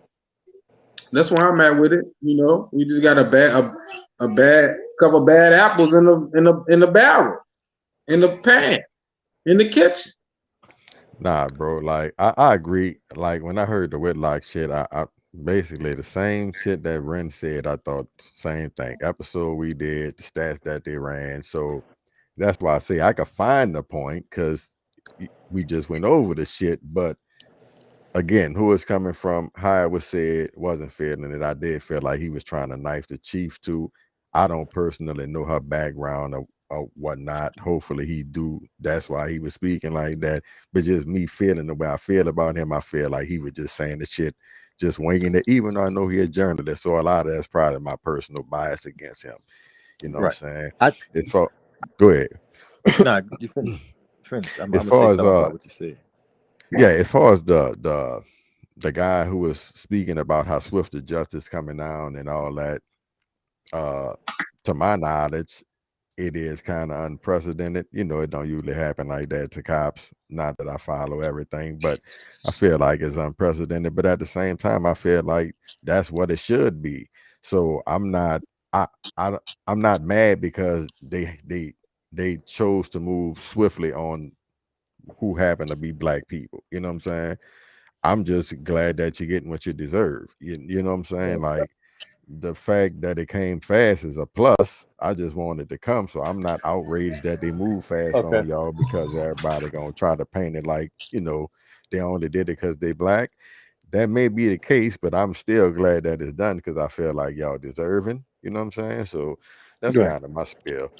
that's where I'm at with it. We just got a bad couple bad apples in the barrel, in the pan, in the kitchen. Nah, bro. Like I agree. Like when I heard the Whitlock shit, I basically the same shit that Ren said. I thought same thing. Episode we did, the stats that they ran. So that's why I say I could find the point because we just went over the shit. But again, who is coming from? How it was said wasn't feeling it. I did feel like he was trying to knife the chief too. I don't personally know her background or whatnot. Hopefully he do. That's why he was speaking like that. But just me feeling the way I feel about him, I feel like he was just saying the shit, just winging it. Even though I know he's a journalist, so a lot of that's probably my personal bias against him. You know what I'm saying? Go ahead. Nah, you finish. I'm as gonna far say as something about what you said. Yeah, as far as the guy who was speaking about how swift the justice coming down and all that, to my knowledge, it is kind of unprecedented. It don't usually happen like that to cops. Not that I follow everything, but I feel like it's unprecedented. But at the same time, I feel like that's what it should be. So I'm not mad because they chose to move swiftly on who happen to be black people. You know what I'm saying? I'm just glad that you're getting what you deserve. You know what I'm saying? Like the fact that it came fast is a plus. I just wanted to come, so I'm not outraged that they move fast on y'all because everybody gonna try to paint it like they only did it because they black. that may be the case, but I'm still glad that it's done because I feel like y'all deserving. You know what I'm saying? So that's Right. kind of my spiel.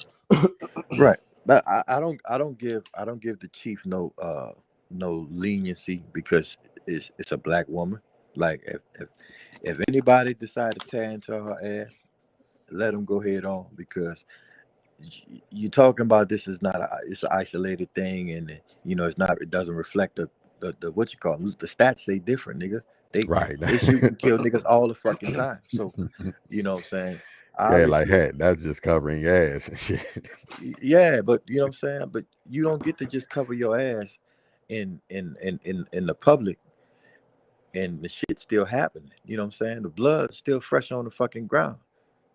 Right. But I don't give the chief no leniency because it's a black woman. Like if anybody decide to tear into her ass, let them go head on because you're talking about this is not it's an isolated thing, and it doesn't reflect the what you call it. The stats say different, nigga. Right. They shoot and kill niggas all the fucking time. So you know what I'm saying. Yeah, like Obviously, hey, that's just covering your ass and shit. yeah, but you know what I'm saying. But you don't get to just cover your ass in the public, and the shit still happening. You know what I'm saying. The blood's still fresh on the fucking ground,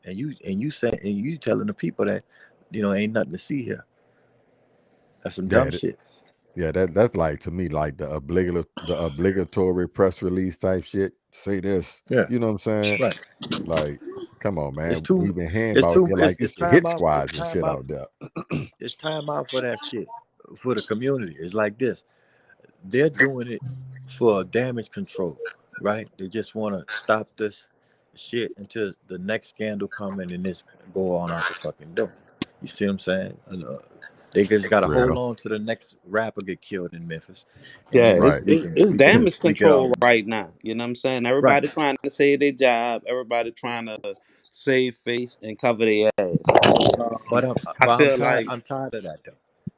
and you telling the people that ain't nothing to see here. That's some dumb shit. Yeah, that's like to me like the obligatory press release type shit. Say this, Yeah, you know what I'm saying? right. Like, come on, man. It's too. We've been hearing It's about too. it like It's it's the time hit out. squads and shit out there. It's time out for that shit for the community. It's like this. They're doing it for damage control, right? They just want to stop this shit until the next scandal come in and this go on out the fucking door. You see what I'm saying? They just got to hold on to the next rapper get killed in Memphis, and Yeah, then Right. it's damage we get control off. right now. You know what I'm saying? Right. Everybody trying to save their job. Everybody trying to save face and cover their ass. But I I'm feel tired. like I'm tired of that though.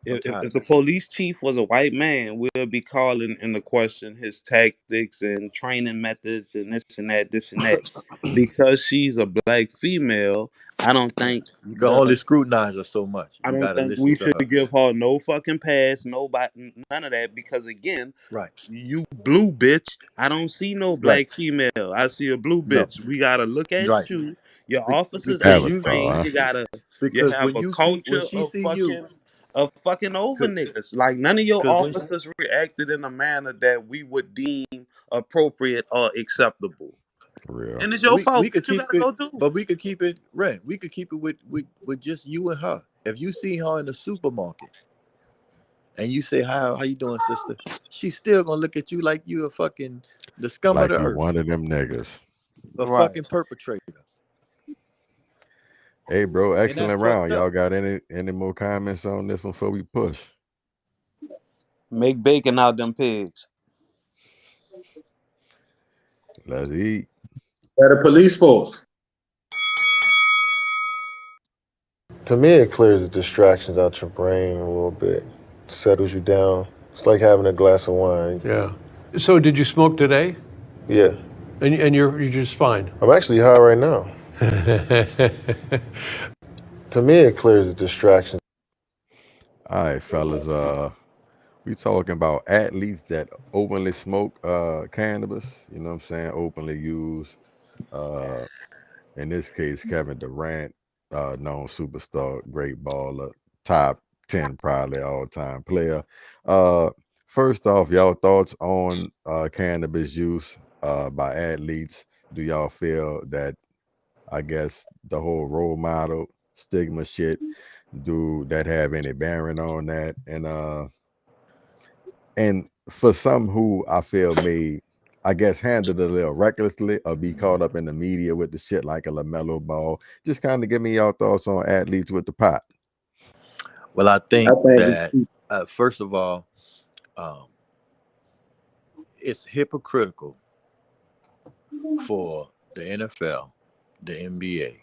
I'm if tired of the that shit. police chief was a white man, we'll be calling into question his tactics and training methods and this and that, this and that. Because she's a black female, I don't think You can only scrutinize her so much. I You don't got to think listen we to should her. give her no fucking pass, none of that. Because again, Right. you blue bitch. I don't see no Right. black female. I see a blue No. bitch. We gotta look at Right. you. Your officers Because ain't you Avatar, trained. huh? You because have a when culture she see you, of fucking over niggas. Like none of your because when officers reacted in a manner that we would deem appropriate or acceptable. For real. And it's your we fault. could What you keep gotta it, go do? but we could keep it right. We could keep it with just you and her. If you see her in the supermarket and you say how you doing, sister, she's still gonna look at you like you a fucking the scum of Like the you earth, one of them niggas. a Right. fucking perpetrator. Hey, bro, And that's excellent fucked round. up. Y'all got any more comments on this one before we push? Make bacon out them pigs. Let's eat. Better police force. To me, it clears the distractions out your brain a little bit, settles you down. It's like having a glass of wine. Yeah. So did you smoke today? Yeah. And you're just fine? I'm actually high right now. To me, it clears the distractions. All right, fellas. We talking about athletes that openly smoke cannabis. You know what I'm saying? Openly use. In this case, Kevin Durant, known superstar, great baller, top 10 probably all-time player. First off, y'all thoughts on cannabis use by athletes? Do y'all feel that, I guess, the whole role model stigma shit, do that have any bearing on that? And for some who I feel may, I guess, handle it a little recklessly or be caught up in the media with the shit like a LaMelo Ball, just kind of give me your thoughts on athletes with the pot. Well, I think that first of all, it's hypocritical for the NFL, the NBA,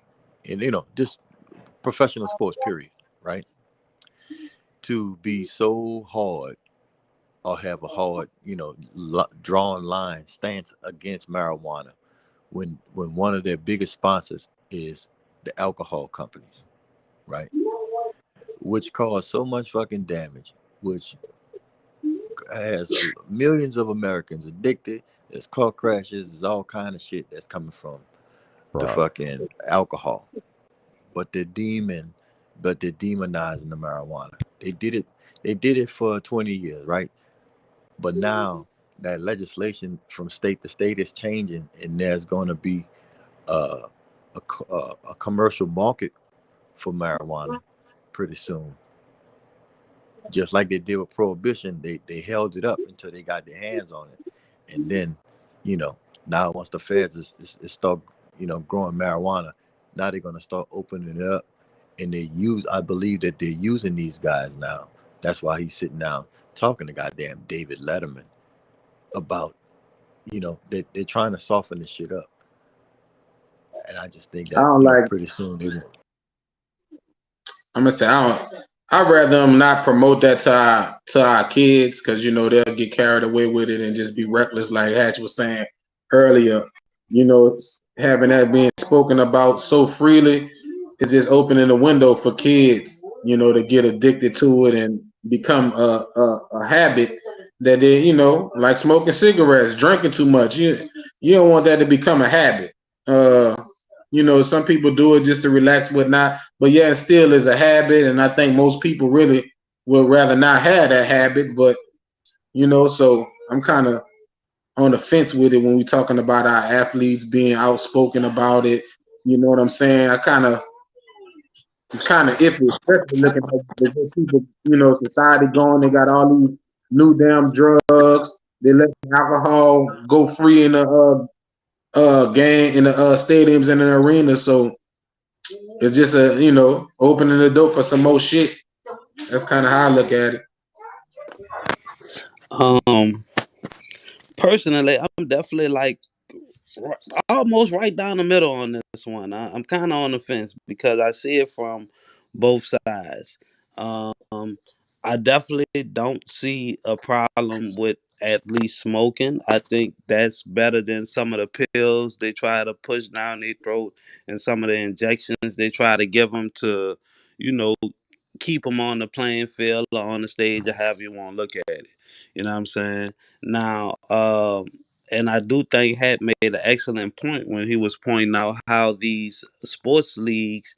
and just professional sports period, right? To be so hard or have a hard, drawn line stance against marijuana when one of their biggest sponsors is the alcohol companies, right? Which cause so much fucking damage, which has millions of Americans addicted. There's car crashes, there's all kind of shit that's coming from the fucking alcohol. But they're demonizing the marijuana. They did it for 20 years, right? But now that legislation from state to state is changing, and there's going to be a commercial market for marijuana pretty soon. Just like they did with prohibition, they held it up until they got their hands on it, and then Now once the feds is start, growing marijuana, now they're gonna start opening it up, and I believe that they're using these guys now. That's why he's sitting down talking to goddamn David Letterman about, they're trying to soften this shit up, and I just think I that don't like. pretty soon they won't. I'm gonna say I'd rather them not promote that to our kids, because they'll get carried away with it and just be reckless, like Hatch was saying earlier. Having that being spoken about so freely is just opening the window for kids, to get addicted to it and become a habit that they, like smoking cigarettes, drinking too much. You don't want that to become a habit. Some people do it just to relax, whatnot. But yeah, it still is a habit, and I think most people really would rather not have that habit. But so I'm kind of on the fence with it when we're talking about our athletes being outspoken about it. You know what I'm saying? It's kind of iffy, especially looking at the way people, society going. They got all these new damn drugs. They let alcohol go free in the game, in the stadiums and in the arenas. So it's just opening the door for some more shit. That's kind of how I look at it. Personally, I'm definitely like almost right down the middle on this one. I'm kind of on the fence because I see it from both sides. I definitely don't see a problem with athletes smoking. I think that's better than some of the pills they try to push down their throat and some of the injections they try to give them to, you know, keep them on the playing field or on the stage or however you want to look at it. You know what I'm saying? Now, and I do think Hat made an excellent point when he was pointing out how these sports leagues,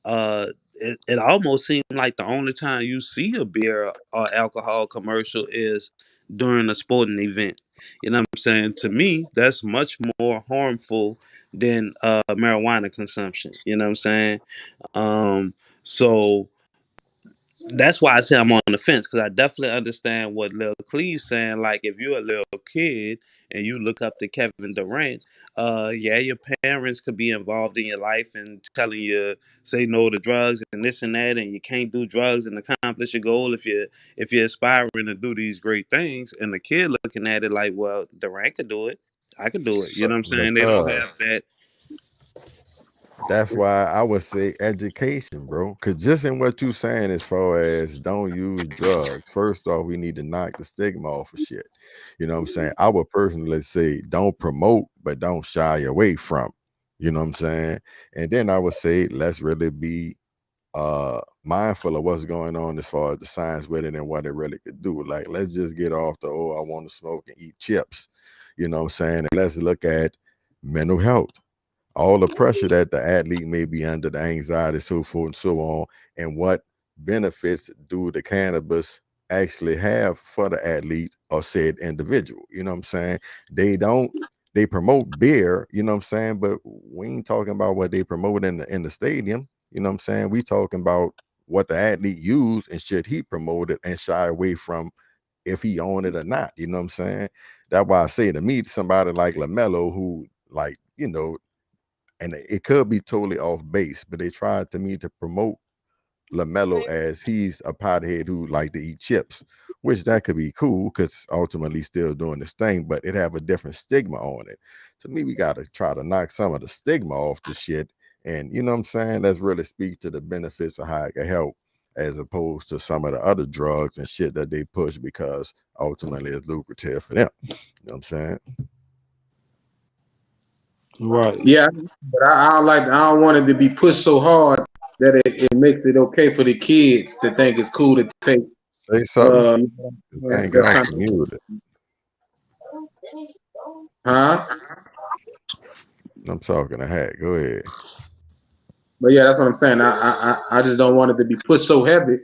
it almost seemed like the only time you see a beer or alcohol commercial is during a sporting event. You know what I'm saying? To me, that's much more harmful than marijuana consumption. You know what I'm saying? So that's why I say I'm on the fence, because I definitely understand what Lil Cleve's saying. Like, if you're a little kid and you look up to Kevin Durant, yeah, your parents could be involved in your life and telling you say no to drugs and this and that, and you can't do drugs and accomplish your goal if you're aspiring to do these great things. And the kid looking at it like, well, Durant could do it, I could do it. You know what I'm saying? They don't have that. That's why I would say education, bro. Because just in what you're saying as far as don't use drugs, first off, we need to knock the stigma off of shit. You know what I'm saying? I would personally say don't promote, but don't shy away from. You know what I'm saying? And then I would say let's really be mindful of what's going on as far as the science with it and what it really could do. Like, let's just get off the, I want to smoke and eat chips. You know what I'm saying? And let's look at mental health. All the pressure that the athlete may be under, the anxiety, so forth and so on, and what benefits do the cannabis actually have for the athlete or said individual. You know what I'm saying? They promote beer, you know what I'm saying, but we ain't talking about what they promote in the stadium. You know what I'm saying? We talking about what the athlete used and should he promote it and shy away from if he own it or not. You know what I'm saying? That's why I say to me, somebody like LaMelo, who, like, and it could be totally off base, but they tried to me to promote LaMelo as he's a pothead who like to eat chips, which that could be cool because ultimately still doing this thing, but it have a different stigma on it. To me, we got to try to knock some of the stigma off the shit. And you know what I'm saying? Let's really speak to the benefits of how it can help as opposed to some of the other drugs and shit that they push because ultimately it's lucrative for them. You know what I'm saying? Right. Yeah, but I don't want it to be pushed so hard that it makes it okay for the kids to think it's cool to take. Say something. That's kind of muted. Huh? I'm talking to Hat. Go ahead. But yeah, that's what I'm saying. I just don't want it to be pushed so heavy,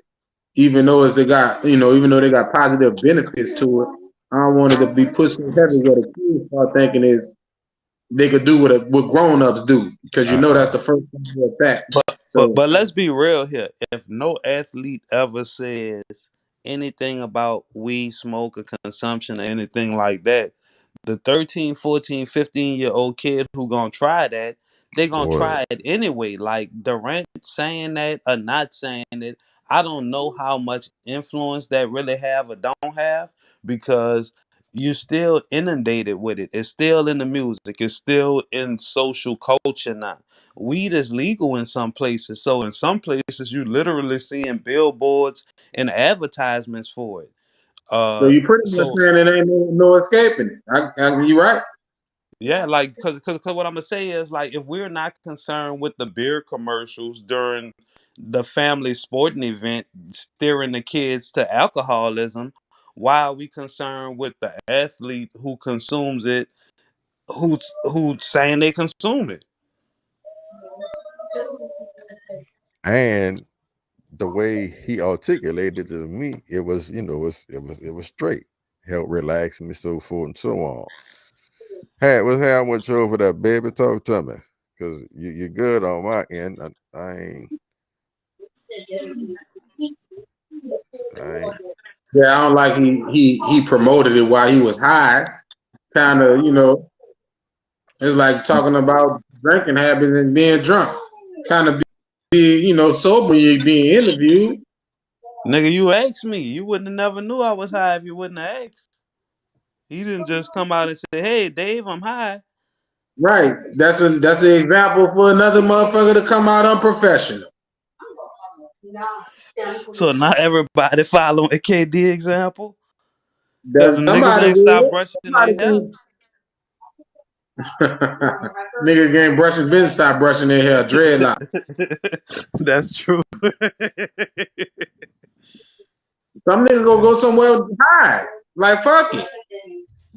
even though they got positive benefits to it. I don't want it to be pushed so heavy where the kids start thinking is they could do what grown-ups do, because that's the first thing to attack. But let's be real here. If no athlete ever says anything about weed smoke or consumption or anything like that, the 13, 14, 15-year-old kid who gonna try that, they gonna Boy, try it anyway. Like Durant saying that or not saying it, I don't know how much influence that really have or don't have, because you still inundated with it. It's still in the music. It's still in social culture now. Weed is legal in some places. So in some places you literally seeing billboards and advertisements for it. So you pretty much So saying it ain't no escaping. You right. yeah, like cause what I'm gonna say is, like, if we're not concerned with the beer commercials during the family sporting event steering the kids to alcoholism, why are we concerned with the athlete who consumes it, who's saying they consume it? and the way he articulated to me, it was, it was straight, help relax me, so forth and so on. Hey, what's happening with you over there, baby? Talk to me, cause you're good on my end. I ain't. Yeah, I don't like he promoted it while he was high. Kind of, it's like talking about drinking habits and being drunk. Kind of be, sober you being interviewed. Nigga, you asked me. You wouldn't have never knew I was high if you wouldn't have asked. He didn't just come out and say, "Hey, Dave, I'm high." Right. That's an example for another motherfucker to come out unprofessional. So not everybody following a KD example. Because That the niggas somebody ain't stop will. brushing Somebody their hair. Niggas ain't brushing, been stop brushing their hair. Dreadlock. That's true. Some niggas gonna go somewhere high. Like, fuck it.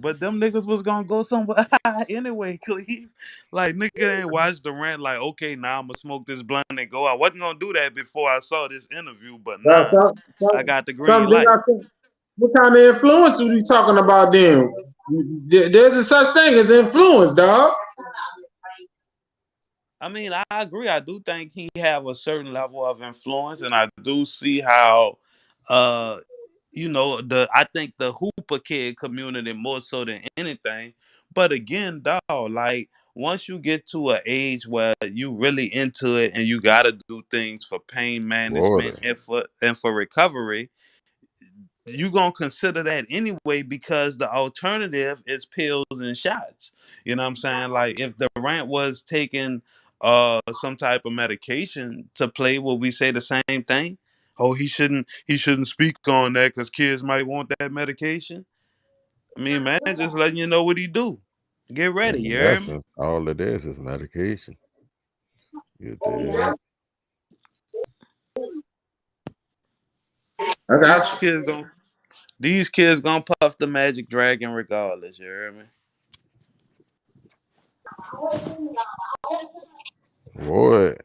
But them niggas was gonna go somewhere high anyway, Cleve. Like, nigga ain't watched Durant like, okay, now I'm gonna smoke this blunt and go. I wasn't gonna do that before I saw this interview, but now I got the green light. What kind of influence are we talking about then? There's a such thing as influence, dog. I mean, I agree. I do think he have a certain level of influence, and I do see how, I think the Hooper kid community more so than anything. But again, dog, like, once you get to an age where you really into it and you got to do things for pain management and for recovery, you gonna consider that anyway, because the alternative is pills and shots. You know what I'm saying? Like, if Durant was taking some type of medication to play, will we say the same thing? Oh, he shouldn't speak on that because kids might want that medication. I mean, man, just letting you know what he do. Get ready, you In hear me? essence, all it is medication. You dig? These kids gonna puff the Magic Dragon regardless, you hear me? What?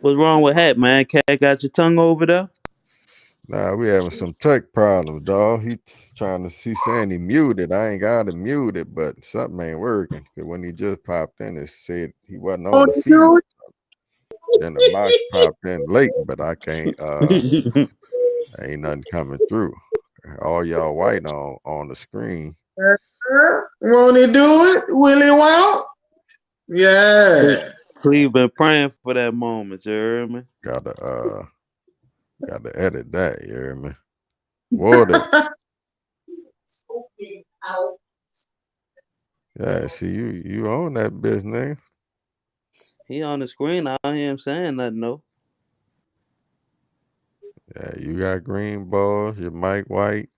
What's wrong with Hat, man? Cat got your tongue over there? Nah, we having some tech problems, dog. He's saying he muted. I ain't got him muted, but something ain't working. Cause when he just popped in, it said he wasn't on the feed. Then the box popped in late, but I can't. Ain't nothing coming through. All y'all white on the screen. Won't he do it? Will he won't? Yeah. Cleve been praying for that moment, you hear me? Gotta edit that, you hear me? Water. Yeah, see you own that business. He on the screen. I don't hear him saying nothing, though. Yeah, you got green balls, your mic white.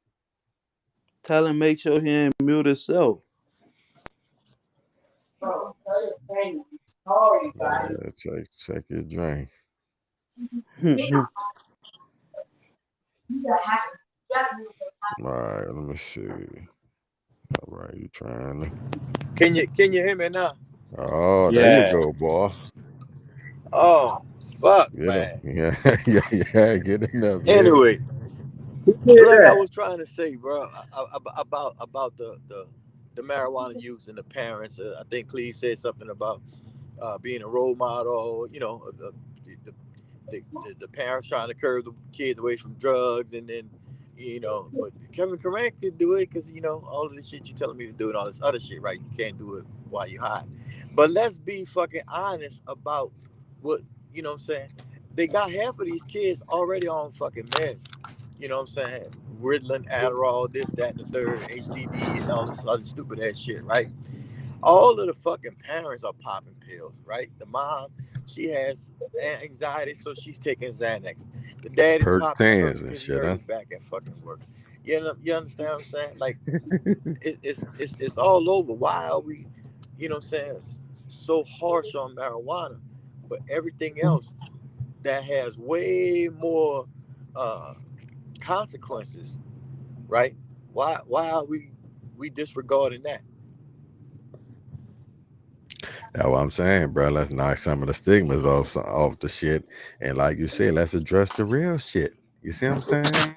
Tell him make sure he ain't mute himself. Check your drink. All right, let me see. All right, you trying to? Can you hear me now? Oh, yeah. There you go, boy. Oh, fuck, man. Yeah, Get in there. Anyway, like I was trying to say, bro, about the marijuana use and the parents. I think Cleve said something about being a role model. The parents trying to curb the kids away from drugs, and then You know, but Kevin Durant could do it because, you know, all of this shit you telling me to do and all this other shit, right? You can't do it while you high. But let's be fucking honest about what, you know what I'm saying? They got half of these kids already on fucking meds. You know what I'm saying? Ritalin, Adderall, this, that, and the third, HDD, and all this other stupid ass shit, right? All of the fucking parents are popping pills, right? The mom, she has anxiety, so she's taking Xanax. The dad is popping pills because he hurt his back at fucking work. You understand what I'm saying? Like, it's all over. Why are we, you know what I'm saying, so harsh on marijuana, but everything else that has way more consequences, right? Why are we disregarding that? That's what I'm saying, bro. Let's knock some of the stigmas off the shit, and like you said, let's address the real shit. You see what I'm saying?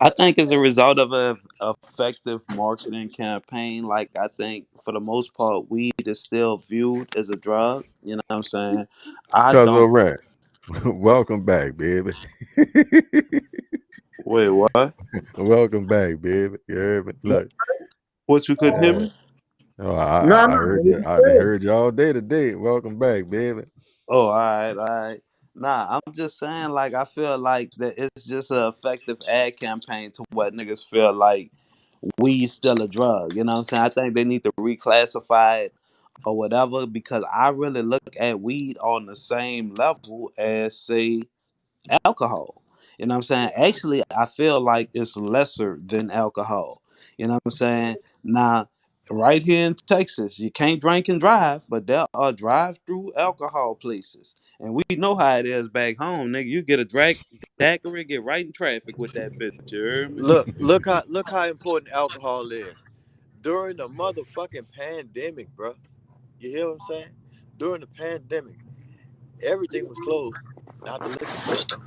I think as a result of a effective marketing campaign, like I think for the most part, weed is still viewed as a drug. You know what I'm saying? I Cuzzo don't. Rant, welcome back, baby. Wait, what? Welcome back, baby. You heard me? Look. What, you couldn't hear me? Oh, I heard you. I heard you all day today. Welcome back, baby. Oh, all right. Nah, I'm just saying, like, I feel like that it's just an effective ad campaign to what niggas feel like weed's still a drug. You know what I'm saying? I think they need to reclassify it or whatever, because I really look at weed on the same level as, say, alcohol. You know what I'm saying? Actually, I feel like it's lesser than alcohol. You know what I'm saying? Now, right here in Texas, you can't drink and drive, but there are drive-through alcohol places. And we know how it is back home, nigga. You get a daiquiri, get right in traffic with that bitch. You heard me? Look how important alcohol is during the motherfucking pandemic, bro. You hear what I'm saying? During the pandemic, everything was closed, not the liquor store.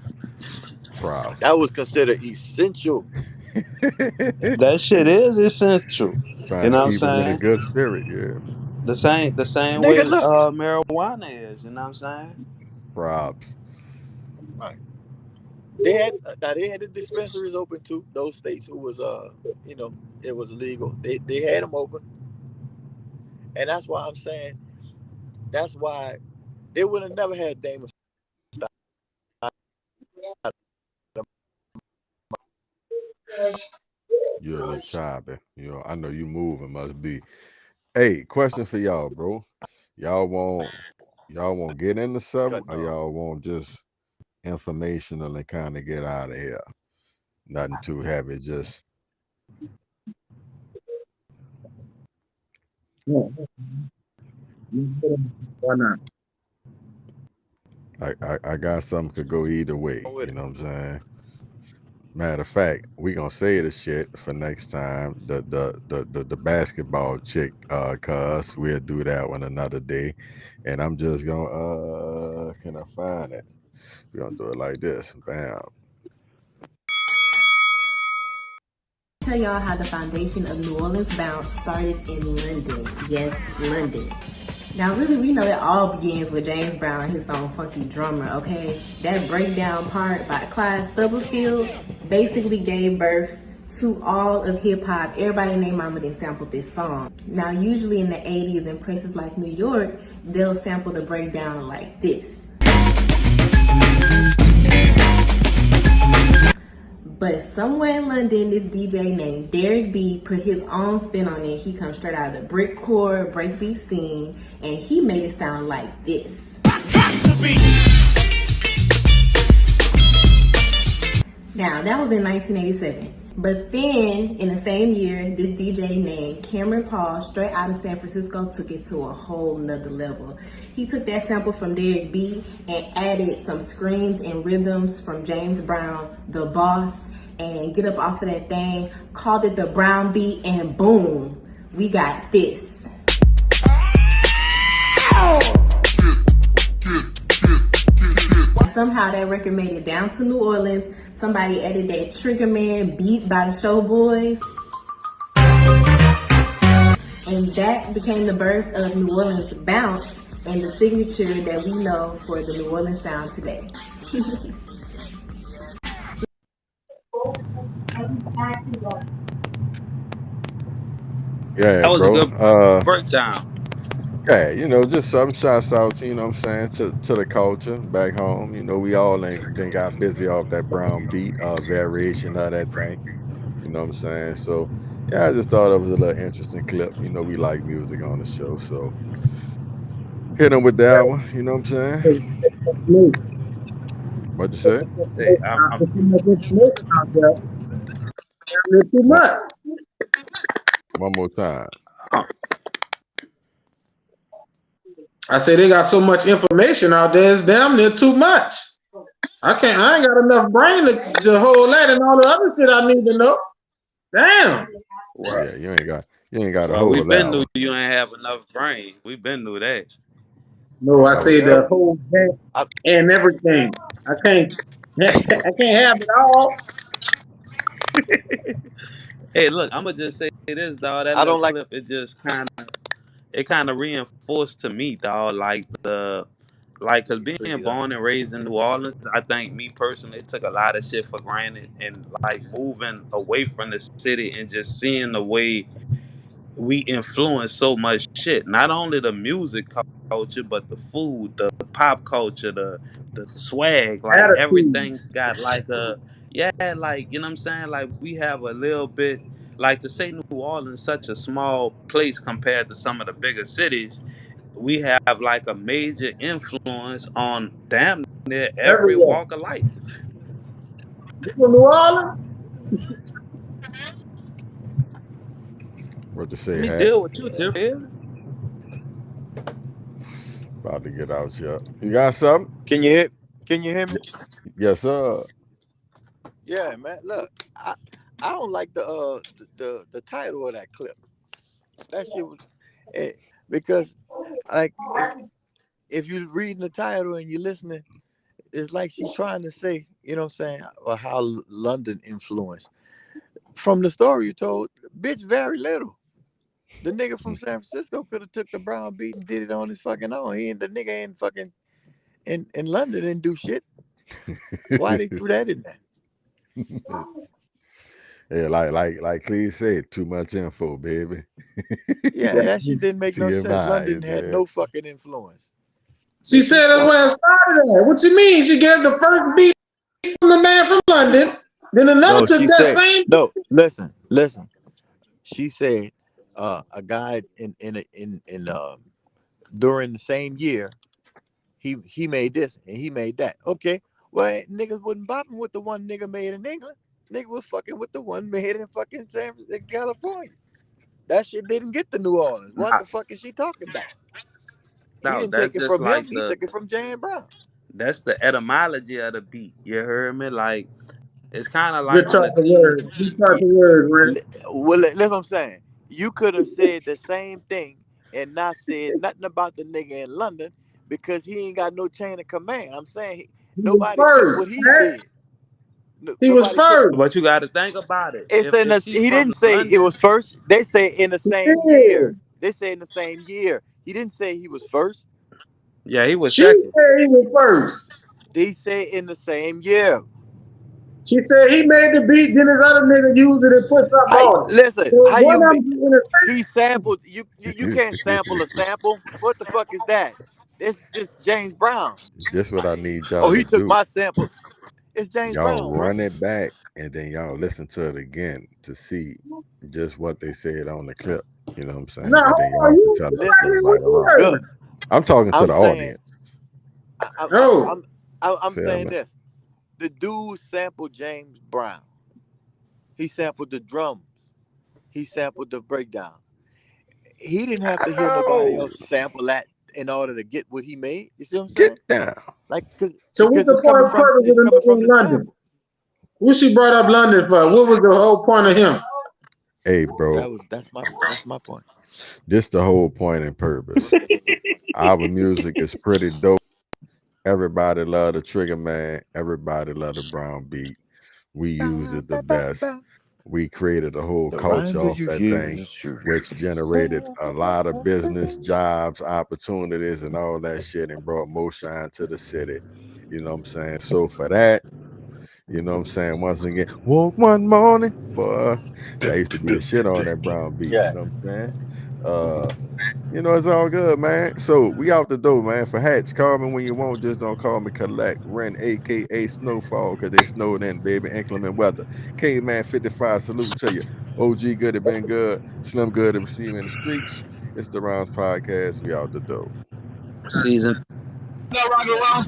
Wow. That was considered essential. That shit is essential. Trying You know to what I'm keep them in a saying? good spirit, yeah. The same Nigga, way look. marijuana is. You know what I'm saying? Props. Right. They had the dispensaries open too. Those states who was you know, it was illegal. They had them open, and that's why I'm saying that's why they would have never had Damon. You're a little choppy. You know, I know you moving. Must be. Hey, question for y'all, bro. Y'all won't get into something, or y'all want just informational and kind of get out of here? Nothing too heavy, just. Why not? I got something could go either way. You know what I'm saying? Matter of fact, we gonna say the shit for next time. The basketball chick, cuz we'll do that one another day. And I'm just gonna can I find it? We're gonna do it like this. Bam. Tell y'all how the foundation of New Orleans Bounce started in London. Yes, London. Now, really, we know it all begins with James Brown and his song Funky Drummer, okay? That breakdown part by Clyde Stubblefield basically gave birth to all of hip-hop. Everybody and their mama done sampled this song. Now, usually in the 80s in places like New York, they'll sample the breakdown like this. But somewhere in London, this DJ named Derek B put his own spin on it. He comes straight out of the brickcore, breakbeat scene, and he made it sound like this. Now, that was in 1987. But then, in the same year, this DJ named Cameron Paul, straight out of San Francisco, took it to a whole nother level. He took that sample from Derek B and added some screams and rhythms from James Brown, The Boss, and Get Up Off of That Thing, called it the Brown Beat, and boom, we got this. Somehow that record made it down to New Orleans. Somebody added that Trigger Man beat by the Showboys. And that became the birth of New Orleans Bounce and the signature that we know for the New Orleans sound today. Yeah, That was a bro. good breakdown. Yeah, you know, just some shouts out, you know what I'm saying, to the culture back home. You know, we all ain't then got busy off that brown beat, variation of that thing. You know what I'm saying? So yeah, I just thought it was a little interesting clip. You know, we like music on the show, so hit them with that one. You know what I'm saying? What'd you say? Hey, Too much. One more time. I say they got so much information out there, it's damn near too much. I ain't got enough brain to hold that and all the other shit I need to know. Damn. Yeah, you ain't got to Well, hold we been that knew one. you ain't have enough brain. We been knew that. No, I That was say the whole game and everything. I can't have it all. Hey, look, I'm gonna just say this, dog. That little clip, it just kind of reinforced to me, dog. Cause being born and raised in New Orleans, I think me personally took a lot of shit for granted, and like moving away from the city and just seeing the way we influence so much shit. Not only the music culture, but the food, the pop culture, the swag. Like Attitude. everything's got like like you know what I'm saying. Like we have a little bit. Like to say New Orleans such a small place compared to some of the bigger cities, we have like a major influence on damn near every Everywhere. walk of life. You from New Orleans? What you Let say, me Hat? deal with you, different. About to get out here. You got something? Can you hear me? Yes, sir. Yeah, man. Look, I don't like the title of that clip. That shit was because like if you're reading the title and you're listening, it's like she trying to say, you know what I'm saying, or how London influenced. From the story you told, bitch, very little. The nigga from San Francisco could have took the brown beat and did it on his fucking own. The nigga in fucking in London didn't do shit. Why they threw that in there? Yeah, like Cleve said, too much info, baby. Yeah, that shit didn't make no sense. London had no fucking influence. She said that's where it started at. What you mean? She gave the first beat from the man from London. Then another took that same. No, listen. She said a guy in during the same year, he made this and he made that. Okay, well niggas wasn't bopping with the one nigga made in England. Nigga was fucking with the one made in fucking in California. That shit didn't get to New Orleans. What the fuck is she talking about? He No, didn't that's take it just from him. like He took it from James Brown. that's the etymology of the beat. You heard me? Like it's kind of Good like when talk a of team. words. Good talk of words, man. Well, that's what I'm saying. You could have said the same thing and not said nothing about the nigga in London because he ain't got no chain of command. I'm saying nobody took what he did. He was first. But you got to think about it. It's in If the, she's he from didn't say it London, was first. They say in the same year. They say in the same year. He didn't say he was first. yeah, he was She second. said he was first. They say in the same year. She said he made the beat, then his other nigga used it and put something on it. Listen, So how one you of them he sampled you can't sample a sample. What the fuck is that? It's just James Brown. This what I need y'all Oh, to he took do. my sample. It's James Y'all Brown, bro. run it back and then y'all listen to it again to see just what they said on the clip. You know what I'm saying? No, And then y'all can tell us if it's right or wrong. Good. I'm talking to the audience. I'm Feel saying me? this. The dude sampled James Brown. He sampled the drums. He sampled the breakdown. He didn't have to hear nobody else sample that in order to get what he made. You see what I'm saying? Get down. Like, So what's the point of purpose of the nigga in London? What she brought up London for? What was the whole point of him? Hey, bro. That's my point. This the whole point and purpose. Our music is pretty dope. Everybody love the Trigger Man. Everybody love the brown beat. We used it the best. We created a whole culture off that thing, which generated a lot of business, jobs, opportunities, and all that shit, and brought more shine to the city. You know what I'm saying? So for that, You know what I'm saying? Once again, woke one morning, boy. That used to be the shit on that brown beat. Yeah. You know what I'm saying? You know, it's all good, man. So we out the door, man. For Hatch, call me when you want. Just don't call me Collect. Ren, aka Snowfall, because they snowed in, baby. Inclement weather. K-Man 55, salute to you. OG good, it been good. Slim good, if see you in the streets. It's the Rounds Podcast. We out the door. Season. Round